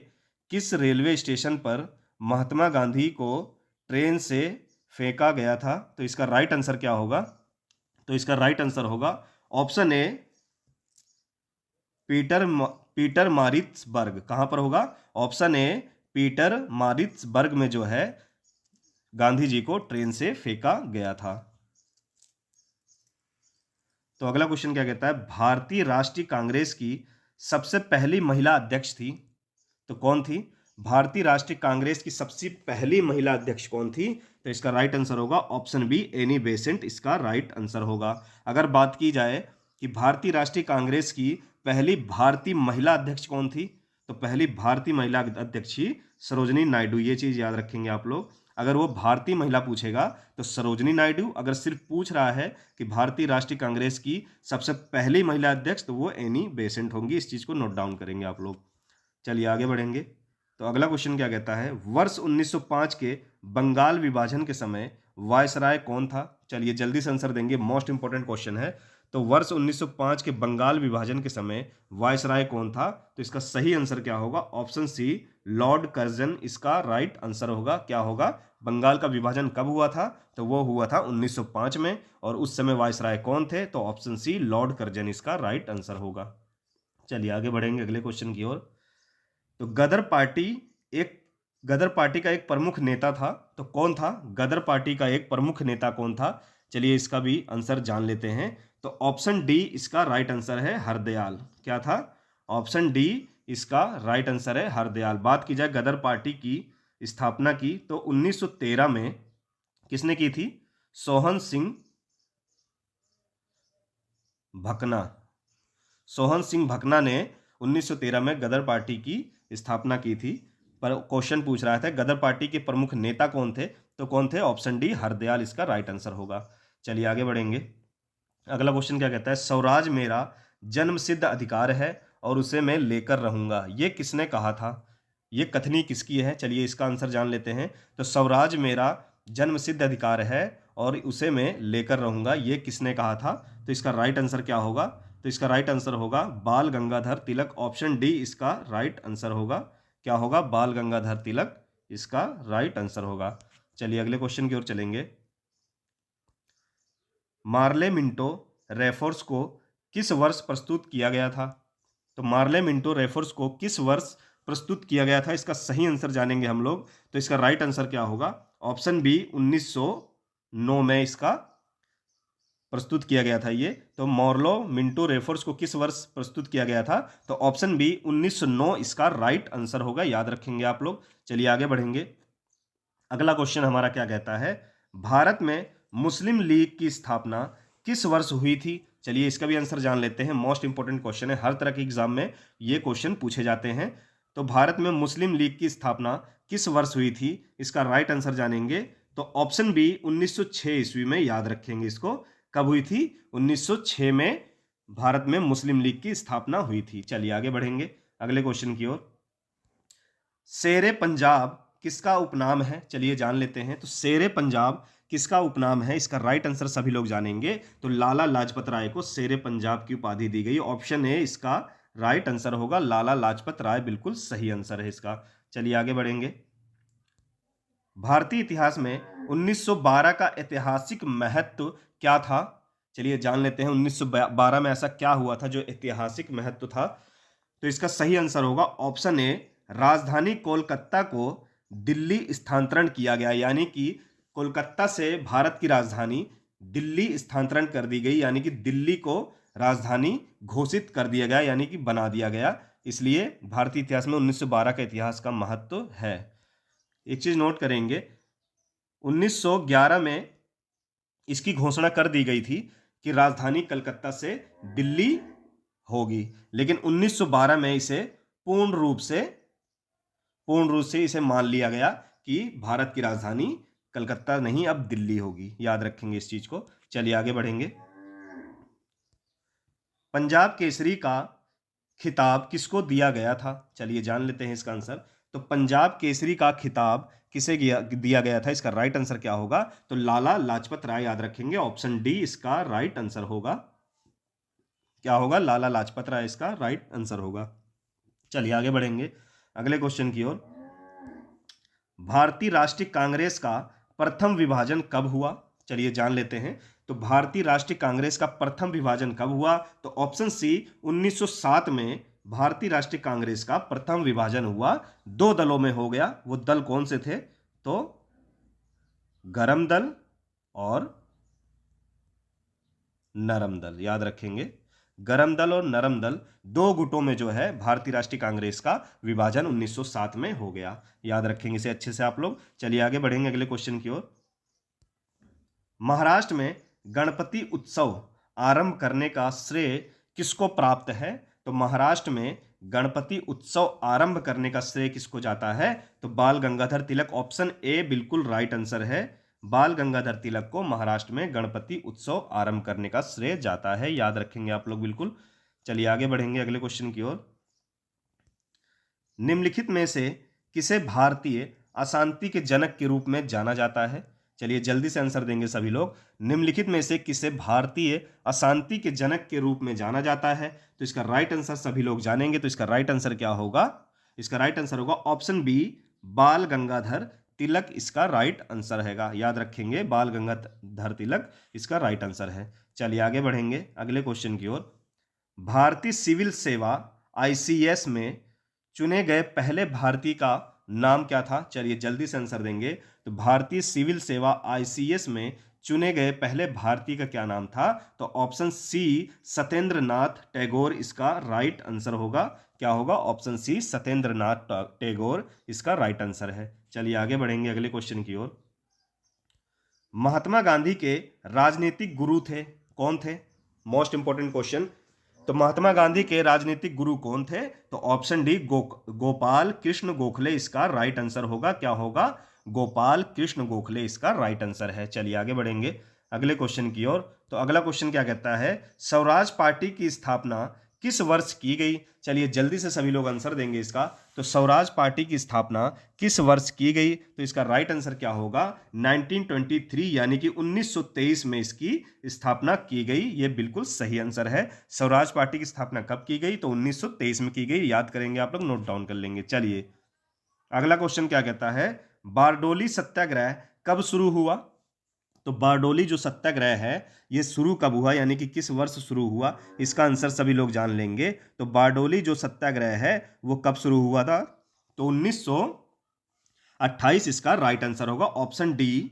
किस रेलवे स्टेशन पर महात्मा गांधी को ट्रेन से फेंका गया था? तो इसका राइट आंसर क्या होगा? तो इसका राइट आंसर होगा ऑप्शन ए, पीटर मारिट्सबर्ग। कहां पर होगा? ऑप्शन ए, पीटर मारिट्सबर्ग में जो है गांधी जी को ट्रेन से फेंका गया था। तो अगला क्वेश्चन क्या कहता है, भारतीय राष्ट्रीय कांग्रेस की सबसे पहली महिला अध्यक्ष थी, तो कौन थी? भारतीय राष्ट्रीय कांग्रेस की सबसे पहली महिला अध्यक्ष कौन थी? तो इसका राइट आंसर होगा ऑप्शन बी, एनी बेसेंट इसका राइट आंसर होगा। अगर बात की जाए कि भारतीय राष्ट्रीय कांग्रेस की पहली भारतीय महिला अध्यक्ष कौन थी, तो पहली भारतीय महिला अध्यक्ष ही सरोजिनी नायडू। ये चीज याद रखेंगे आप लोग। अगर वो भारतीय महिला पूछेगा तो सरोजिनी नायडू, अगर सिर्फ पूछ रहा है कि भारतीय राष्ट्रीय कांग्रेस की सबसे पहली महिला अध्यक्ष, तो वो एनी बेसेंट होंगी। इस चीज को नोट डाउन करेंगे आप लोग। चलिए आगे बढ़ेंगे। तो अगला क्वेश्चन क्या कहता है, वर्ष 1905 के बंगाल विभाजन के समय वायसराय कौन था? चलिए जल्दी से आंसर देंगे, मोस्ट इंपोर्टेंट क्वेश्चन है। तो वर्ष 1905 के बंगाल विभाजन के समय वायसराय कौन था? तो इसका सही आंसर क्या होगा? ऑप्शन सी, लॉर्ड कर्जन इसका राइट आंसर होगा। क्या होगा? बंगाल का विभाजन कब हुआ था? तो वो हुआ था 1905 में, और उस समय वायसराय कौन थे? तो ऑप्शन सी, लॉर्ड कर्जन इसका राइट आंसर होगा। चलिए आगे बढ़ेंगे अगले क्वेश्चन की ओर। तो गदर पार्टी का एक प्रमुख नेता था, तो कौन था? गदर पार्टी का एक प्रमुख नेता कौन था? चलिए इसका भी आंसर जान लेते हैं। तो ऑप्शन डी इसका राइट आंसर है, हरदयाल। क्या था? ऑप्शन डी इसका राइट आंसर है, हरदयाल। बात की जाए गदर पार्टी की स्थापना की, तो 1913 में किसने की थी? सोहन सिंह भकना। सोहन सिंह भकना ने 1913 में गदर पार्टी की स्थापना की थी। पर क्वेश्चन पूछ रहा था गदर पार्टी के प्रमुख नेता कौन थे, तो कौन थे? ऑप्शन डी हरदयाल इसका राइट आंसर होगा। चलिए आगे बढ़ेंगे। अगला क्वेश्चन क्या कहता है? स्वराज मेरा जन्मसिद्ध अधिकार है और उसे मैं लेकर रहूंगा, ये किसने कहा था? ये कथनी किसकी है? चलिए इसका आंसर जान लेते हैं। तो स्वराज मेरा जन्मसिद्ध अधिकार है और उसे मैं लेकर रहूंगा, ये किसने कहा था? तो इसका राइट आंसर क्या होगा? तो इसका राइट आंसर होगा बाल गंगाधर तिलक। ऑप्शन डी इसका राइट आंसर होगा। क्या होगा? बाल गंगाधर तिलक इसका राइट आंसर होगा। चलिए अगले क्वेश्चन की ओर चलेंगे। मार्ले मिंटो रेफोर्स को किस वर्ष प्रस्तुत किया गया था? तो मार्ले मिंटो रेफोर्स को किस वर्ष प्रस्तुत किया गया था, इसका सही आंसर जानेंगे हम लोग। तो इसका राइट आंसर क्या होगा? ऑप्शन बी 1909 में इसका प्रस्तुत किया गया था ये। तो मार्लो मिंटो रेफोर्स को किस वर्ष प्रस्तुत किया गया था? तो ऑप्शन बी 1909 इसका राइट आंसर होगा, याद रखेंगे आप लोग। चलिए आगे बढ़ेंगे। अगला क्वेश्चन हमारा क्या कहता है? भारत में मुस्लिम लीग की स्थापना किस वर्ष हुई थी? चलिए इसका भी आंसर जान लेते हैं। मोस्ट इंपोर्टेंट क्वेश्चन है, हर तरह के एग्जाम में ये क्वेश्चन पूछे जाते हैं। तो भारत में मुस्लिम लीग की स्थापना किस वर्ष हुई थी, इसका राइट आंसर जानेंगे। तो ऑप्शन बी 1906 ईस्वी में, याद रखेंगे इसको। कब हुई थी? 1906 में भारत में मुस्लिम लीग की स्थापना हुई थी। चलिए आगे बढ़ेंगे अगले क्वेश्चन की ओर। शेरे पंजाब किसका उपनाम है? चलिए जान लेते हैं। तो शेरे पंजाब किसका उपनाम है, इसका राइट आंसर सभी लोग जानेंगे। तो लाला लाजपत राय को शेरे पंजाब की उपाधि दी गई। ऑप्शन ए इसका राइट आंसर होगा, लाला लाजपत राय बिल्कुल सही आंसर है इसका। चलिए आगे बढ़ेंगे। भारतीय इतिहास में 1912 का ऐतिहासिक महत्व क्या था? चलिए जान लेते हैं 1912 में ऐसा क्या हुआ था जो ऐतिहासिक महत्व था। तो इसका सही आंसर होगा ऑप्शन ए, राजधानी कोलकाता को दिल्ली स्थानांतरण किया गया, यानी कि कोलकाता से भारत की राजधानी दिल्ली स्थानांतरण कर दी गई, यानी कि दिल्ली को राजधानी घोषित कर दिया गया, यानी कि बना दिया गया। इसलिए भारतीय इतिहास में 1912 का इतिहास का महत्व है। एक चीज नोट करेंगे, 1911 में इसकी घोषणा कर दी गई थी कि राजधानी कलकत्ता से दिल्ली होगी, लेकिन 1912 में इसे पूर्ण रूप से इसे मान लिया गया कि भारत की राजधानी कलकत्ता नहीं अब दिल्ली होगी, याद रखेंगे इस चीज को। चलिए आगे बढ़ेंगे। पंजाब केसरी का खिताब किसको दिया गया था? चलिए जान लेते हैं इसका आंसर। तो पंजाब केसरी का खिताब किसे दिया गया था, इसका राइट आंसर क्या होगा? तो लाला लाजपत राय, याद रखेंगे। ऑप्शन डी इसका राइट आंसर होगा। क्या होगा? लाला लाजपत राय इसका राइट आंसर होगा। चलिए आगे बढ़ेंगे अगले क्वेश्चन की ओर। भारतीय राष्ट्रीय कांग्रेस का प्रथम विभाजन कब हुआ? चलिए जान लेते हैं। तो भारतीय राष्ट्रीय कांग्रेस का प्रथम विभाजन कब हुआ? तो ऑप्शन सी 1907 में भारतीय राष्ट्रीय कांग्रेस का प्रथम विभाजन हुआ, दो दलों में हो गया। वो दल कौन से थे? तो गरम दल और नरम दल, याद रखेंगे। गरम दल और नरम दल, दो गुटों में जो है भारतीय राष्ट्रीय कांग्रेस का विभाजन 1907 में हो गया, याद रखेंगे इसे अच्छे से आप लोग। चलिए आगे बढ़ेंगे अगले क्वेश्चन की ओर। महाराष्ट्र में गणपति उत्सव आरंभ करने का श्रेय किसको प्राप्त है? तो महाराष्ट्र में गणपति उत्सव आरंभ करने का श्रेय किसको जाता है? तो बाल गंगाधर तिलक। ऑप्शन ए बिल्कुल राइट आंसर है, बाल गंगाधर तिलक को महाराष्ट्र में गणपति उत्सव आरंभ करने का श्रेय जाता है, याद रखेंगे आप लोग बिल्कुल। चलिए आगे बढ़ेंगे अगले क्वेश्चन की ओर। निम्नलिखित में से किसे भारतीय अशांति के जनक के रूप में जाना जाता है? चलिए जल्दी से आंसर देंगे सभी लोग। निम्नलिखित में से किसे भारतीय अशांति के जनक के रूप में जाना जाता है? तो इसका राइट आंसर सभी लोग जानेंगे। तो इसका राइट आंसर क्या होगा? इसका राइट आंसर होगा ऑप्शन बी, बाल गंगाधर तिलक इसका राइट आंसर है, याद रखेंगे। बाल गंगाधर तिलक इसका राइट आंसर है। चलिए आगे बढ़ेंगे अगले क्वेश्चन की ओर। भारतीय सिविल सेवा ICS में चुने गए पहले भारतीय का नाम क्या था? चलिए जल्दी से आंसर देंगे। तो भारतीय सिविल सेवा ICS में चुने गए पहले भारतीय का क्या नाम था? तो ऑप्शन सी सत्येंद्र नाथ टैगोर इसका राइट आंसर होगा। क्या होगा? ऑप्शन सी सत्येंद्र नाथ टैगोर इसका राइट आंसर है। चलिए आगे बढ़ेंगे अगले क्वेश्चन की ओर। महात्मा गांधी के राजनीतिक गुरु थे, कौन थे? Most important question. तो महात्मा गांधी के राजनीतिक गुरु कौन थे? तो ऑप्शन डी गोपाल कृष्ण गोखले इसका राइट आंसर होगा। क्या होगा? गोपाल कृष्ण गोखले इसका राइट आंसर है। चलिए आगे बढ़ेंगे अगले क्वेश्चन की ओर। तो अगला क्वेश्चन क्या कहता है? स्वराज पार्टी की स्थापना किस वर्ष की गई? चलिए जल्दी से सभी लोग आंसर देंगे इसका। तो स्वराज पार्टी की स्थापना किस वर्ष की गई? तो इसका राइट आंसर क्या होगा? 1923 यानी कि 1923 में इसकी स्थापना की गई। ये बिल्कुल सही आंसर है। स्वराज पार्टी की स्थापना कब की गई? तो 1923 में की गई। याद करेंगे आप लोग, नोट डाउन कर लेंगे। चलिए अगला क्वेश्चन क्या कहता है? बारडोली सत्याग्रह कब शुरू हुआ? तो बारडोली जो सत्याग्रह है ये शुरू कब हुआ, यानी कि किस वर्ष शुरू हुआ? इसका आंसर सभी लोग जान लेंगे। तो बारडोली जो सत्याग्रह है वो कब शुरू हुआ था? तो 1928 इसका राइट आंसर होगा। ऑप्शन डी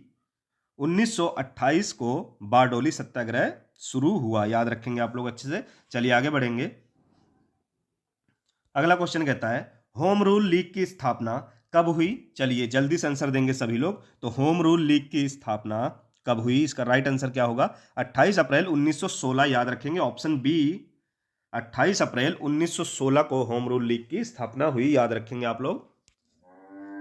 1928 को बारडोली सत्याग्रह शुरू हुआ। याद रखेंगे आप लोग अच्छे से। चलिए आगे बढ़ेंगे। अगला क्वेश्चन कहता है होम रूल लीग की स्थापना कब हुई? चलिए जल्दी से आंसर देंगे सभी लोग। तो होम रूल लीग की स्थापना कब हुई? इसका राइट आंसर क्या होगा? 28 अप्रैल 1916। याद रखेंगे ऑप्शन बी 28 अप्रैल 1916 को होम रूल लीग की स्थापना हुई। याद रखेंगे आप लोग।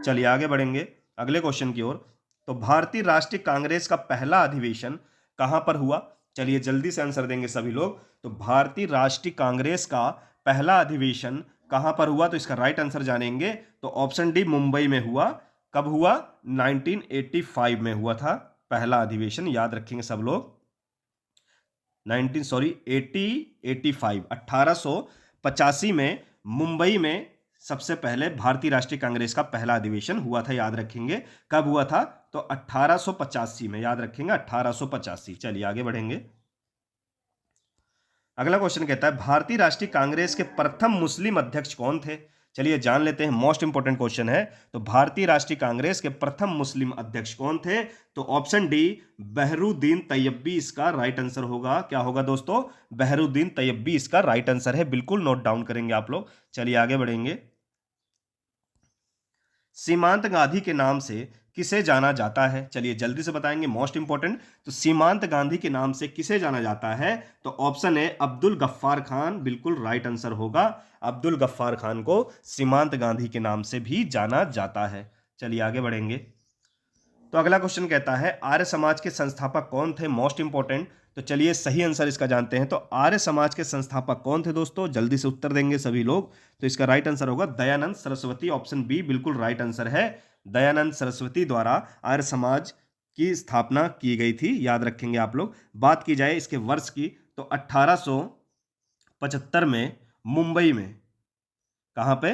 चलिए आगे बढ़ेंगे अगले क्वेश्चन की ओर। तो भारतीय राष्ट्रीय कांग्रेस का पहला अधिवेशन कहां पर हुआ? चलिए जल्दी से आंसर देंगे सभी लोग। तो भारतीय राष्ट्रीय कांग्रेस का पहला अधिवेशन कहां पर हुआ? तो इसका राइट आंसर जानेंगे। तो ऑप्शन डी मुंबई में हुआ। कब हुआ? 1985 में हुआ था पहला अधिवेशन। याद रखेंगे सब लोग। 1885 में मुंबई में सबसे पहले भारतीय राष्ट्रीय कांग्रेस का पहला अधिवेशन हुआ था। याद रखेंगे कब हुआ था? तो 1885 में। याद रखेंगे 1885। चलिए आगे बढ़ेंगे। अगला क्वेश्चन कहता है भारतीय राष्ट्रीय कांग्रेस के प्रथम मुस्लिम अध्यक्ष कौन थे? चलिए जान लेते हैं। मोस्ट इंपोर्टेंट क्वेश्चन है। तो भारतीय राष्ट्रीय कांग्रेस के प्रथम मुस्लिम अध्यक्ष कौन थे? तो ऑप्शन डी बहरुद्दीन तैयबी इसका राइट आंसर होगा। क्या होगा दोस्तों? बहरुद्दीन तैयबी इसका राइट आंसर है। बिल्कुल नोट डाउन करेंगे आप लोग। चलिए आगे बढ़ेंगे। सीमांत गांधी के नाम से किसे जाना जाता है? चलिए जल्दी से बताएंगे, मोस्ट इंपोर्टेंट। तो सीमांत गांधी के नाम से किसे जाना जाता है? तो ऑप्शन है अब्दुल गफ्फार खान। बिल्कुल राइट आंसर होगा। अब्दुल गफ्फार खान को सीमांत गांधी के नाम से भी जाना जाता है। चलिए आगे बढ़ेंगे। तो अगला क्वेश्चन कहता है आर्य समाज के संस्थापक कौन थे? Most important. तो चलिए सही आंसर इसका जानते हैं। तो आर्य समाज के संस्थापक कौन थे दोस्तों? जल्दी से उत्तर देंगे सभी लोग। तो इसका राइट आंसर होगा दयानंद सरस्वती। ऑप्शन बी बिल्कुल राइट आंसर है। दयानंद सरस्वती द्वारा आर्य समाज की स्थापना की गई थी। याद रखेंगे आप लोग। बात की जाए इसके वर्ष की तो 1875 में मुंबई में, कहां पे?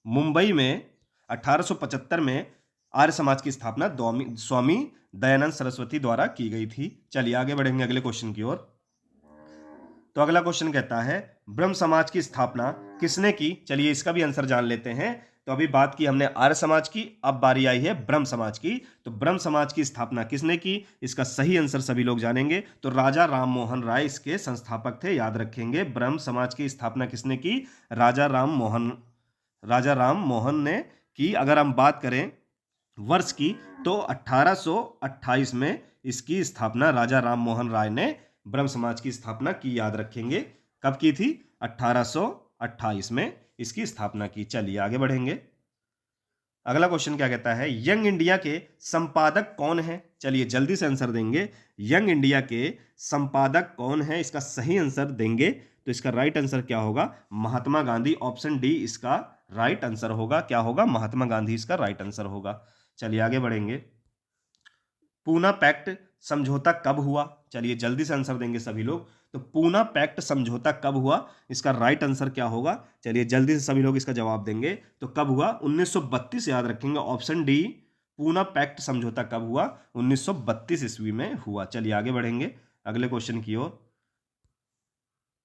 मुंबई में 1875 में आर्य समाज की स्थापना स्वामी दयानंद सरस्वती द्वारा की गई थी। चलिए आगे बढ़ेंगे अगले क्वेश्चन की ओर। तो अगला क्वेश्चन कहता है ब्रह्म समाज की स्थापना किसने की? चलिए इसका भी आंसर जान लेते हैं। तो अभी बात की हमने आर्य समाज की, अब बारी आई है ब्रह्म समाज की। तो ब्रह्म समाज की स्थापना किसने की? इसका सही आंसर सभी लोग जानेंगे। तो राजा राम मोहन राय इसके संस्थापक थे। याद रखेंगे ब्रह्म समाज की स्थापना किसने की? राजा राम मोहन ने की। अगर हम बात करें वर्ष की तो 1828 में इसकी स्थापना राजा राम मोहन राय ने ब्रह्म समाज की स्थापना की। याद रखेंगे कब की थी? 1828 में इसकी स्थापना की। चलिए आगे बढ़ेंगे। अगला क्वेश्चन क्या कहता है यंग इंडिया के संपादक कौन है? चलिए जल्दी से आंसर देंगे। यंग इंडिया के संपादक कौन है? इसका सही आंसर देंगे। तो इसका राइट आंसर क्या होगा? महात्मा गांधी। ऑप्शन डी इसका राइट आंसर होगा। क्या होगा? महात्मा गांधी इसका राइट आंसर होगा। चलिए आगे बढ़ेंगे। पूना पैक्ट समझौता कब हुआ? चलिए जल्दी से आंसर देंगे सभी लोग। तो पूना पैक्ट समझौता कब हुआ? इसका राइट आंसर क्या होगा? चलिए जल्दी से सभी लोग इसका जवाब देंगे। तो कब हुआ? 1932। याद रखेंगे ऑप्शन डी पूना पैक्ट समझौता कब हुआ? 1932 ईस्वी में हुआ। चलिए आगे बढ़ेंगे अगले क्वेश्चन की ओर।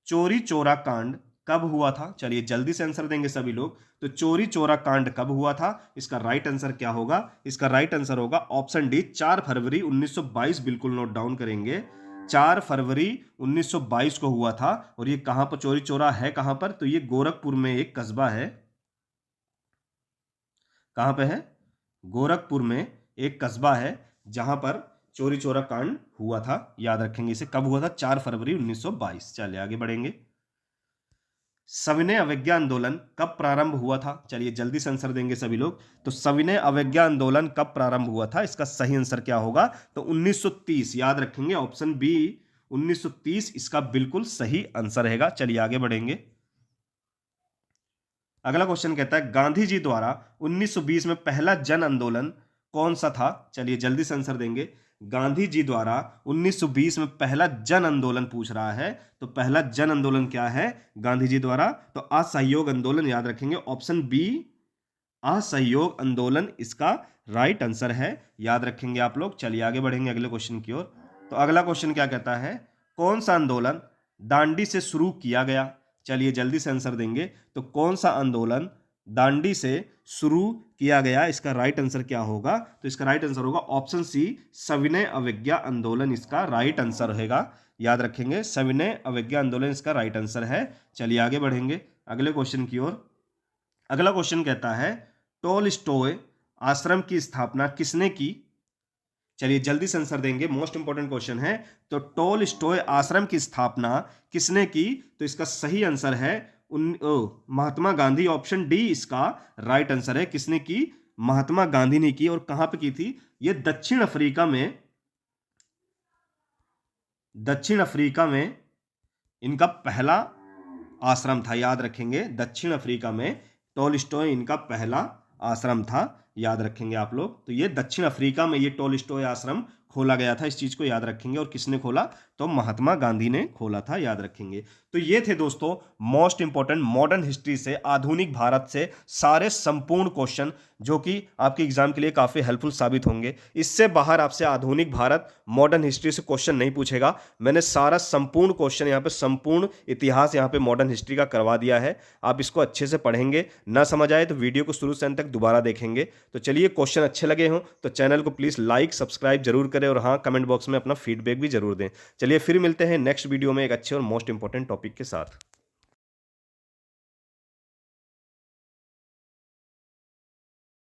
चोरी चोरा कांड कब हुआ था? चलिए जल्दी से आंसर देंगे सभी लोग। तो चोरी चोरा कांड कब हुआ था? इसका राइट आंसर क्या होगा? इसका राइट आंसर होगा ऑप्शन डी 4 फरवरी 1922। बिल्कुल नोट डाउन करेंगे। 4 फरवरी 1922 को हुआ था। और ये कहां पर चोरी चोरा है? कहां पर? तो ये गोरखपुर में एक कस्बा है। कहां पे है? गोरखपुर में एक कस्बा है जहां पर चोरी चोरा कांड हुआ था, याद रखेंगे इसे। कब हुआ था? 4 फरवरी 1922। चलिए आगे बढ़ेंगे। सविनय अवज्ञा आंदोलन कब प्रारंभ हुआ था? चलिए जल्दी से आंसर देंगे सभी लोग। तो सविनय अवज्ञा आंदोलन कब प्रारंभ हुआ था? इसका सही आंसर क्या होगा? तो 1930, याद रखेंगे ऑप्शन बी 1930 इसका बिल्कुल सही आंसर रहेगा। चलिए आगे बढ़ेंगे। अगला क्वेश्चन कहता है गांधी जी द्वारा 1920 में पहला जन आंदोलन कौन सा था? चलिए जल्दी से आंसर देंगे। गांधी जी द्वारा 1920 में पहला जन आंदोलन पूछ रहा है, तो पहला जन आंदोलन क्या है गांधी जी द्वारा? तो असहयोग आंदोलन, याद रखेंगे ऑप्शन बी असहयोग आंदोलन इसका राइट आंसर है, याद रखेंगे आप लोग। चलिए आगे बढ़ेंगे अगले क्वेश्चन की ओर। तो अगला क्वेश्चन क्या कहता है? कौन सा आंदोलन दांडी से शुरू किया गया? चलिए जल्दी से आंसर देंगे। तो कौन सा आंदोलन दांडी से शुरू किया गया? इसका राइट आंसर क्या होगा? तो इसका राइट आंसर होगा ऑप्शन सी सविनय अवज्ञा आंदोलन इसका राइट आंसर रहेगा, याद रखेंगे। सविनय अवज्ञा आंदोलन इसका राइट आंसर है। चलिए आगे बढ़ेंगे अगले क्वेश्चन की ओर। अगला क्वेश्चन कहता है टोलस्टॉय आश्रम की स्थापना किसने की? चलिए जल्दी से आंसर देंगे, मोस्ट इंपॉर्टेंट क्वेश्चन है। तो टोलस्टॉय आश्रम की स्थापना किसने की? तो इसका सही आंसर है महात्मा गांधी, ऑप्शन डी इसका राइट आंसर है। किसने की? महात्मा गांधी ने की। और कहां पे की थी? ये दक्षिण अफ्रीका में इनका पहला आश्रम था, याद रखेंगे। दक्षिण अफ्रीका में टोलस्टॉय इनका पहला आश्रम था, याद रखेंगे आप लोग। तो ये दक्षिण अफ्रीका में ये टोलस्टॉय आश्रम खोला गया था, इस चीज को याद रखेंगे। और किसने खोला? तो महात्मा गांधी ने खोला था, याद रखेंगे। तो ये थे दोस्तों मोस्ट इंपॉर्टेंट मॉडर्न हिस्ट्री से, आधुनिक भारत से सारे संपूर्ण क्वेश्चन, जो कि आपके एग्जाम के लिए काफी हेल्पफुल साबित होंगे। इससे बाहर आपसे आधुनिक भारत मॉडर्न हिस्ट्री से क्वेश्चन नहीं पूछेगा। मैंने सारा संपूर्ण क्वेश्चन यहाँ पे, संपूर्ण इतिहास यहाँ पे मॉडर्न हिस्ट्री का करवा दिया है। आप इसको अच्छे से पढ़ेंगे, ना समझ आए तो वीडियो को शुरू से अंत तक दोबारा देखेंगे। तो चलिए क्वेश्चन अच्छे लगे हों तो चैनल को प्लीज लाइक सब्सक्राइब जरूर करें, और हाँ कमेंट बॉक्स में अपना फीडबैक भी जरूर दें। चलिए फिर मिलते हैं नेक्स्ट वीडियो में एक अच्छे और मोस्ट इंपॉर्टेंट टॉपिक के साथ।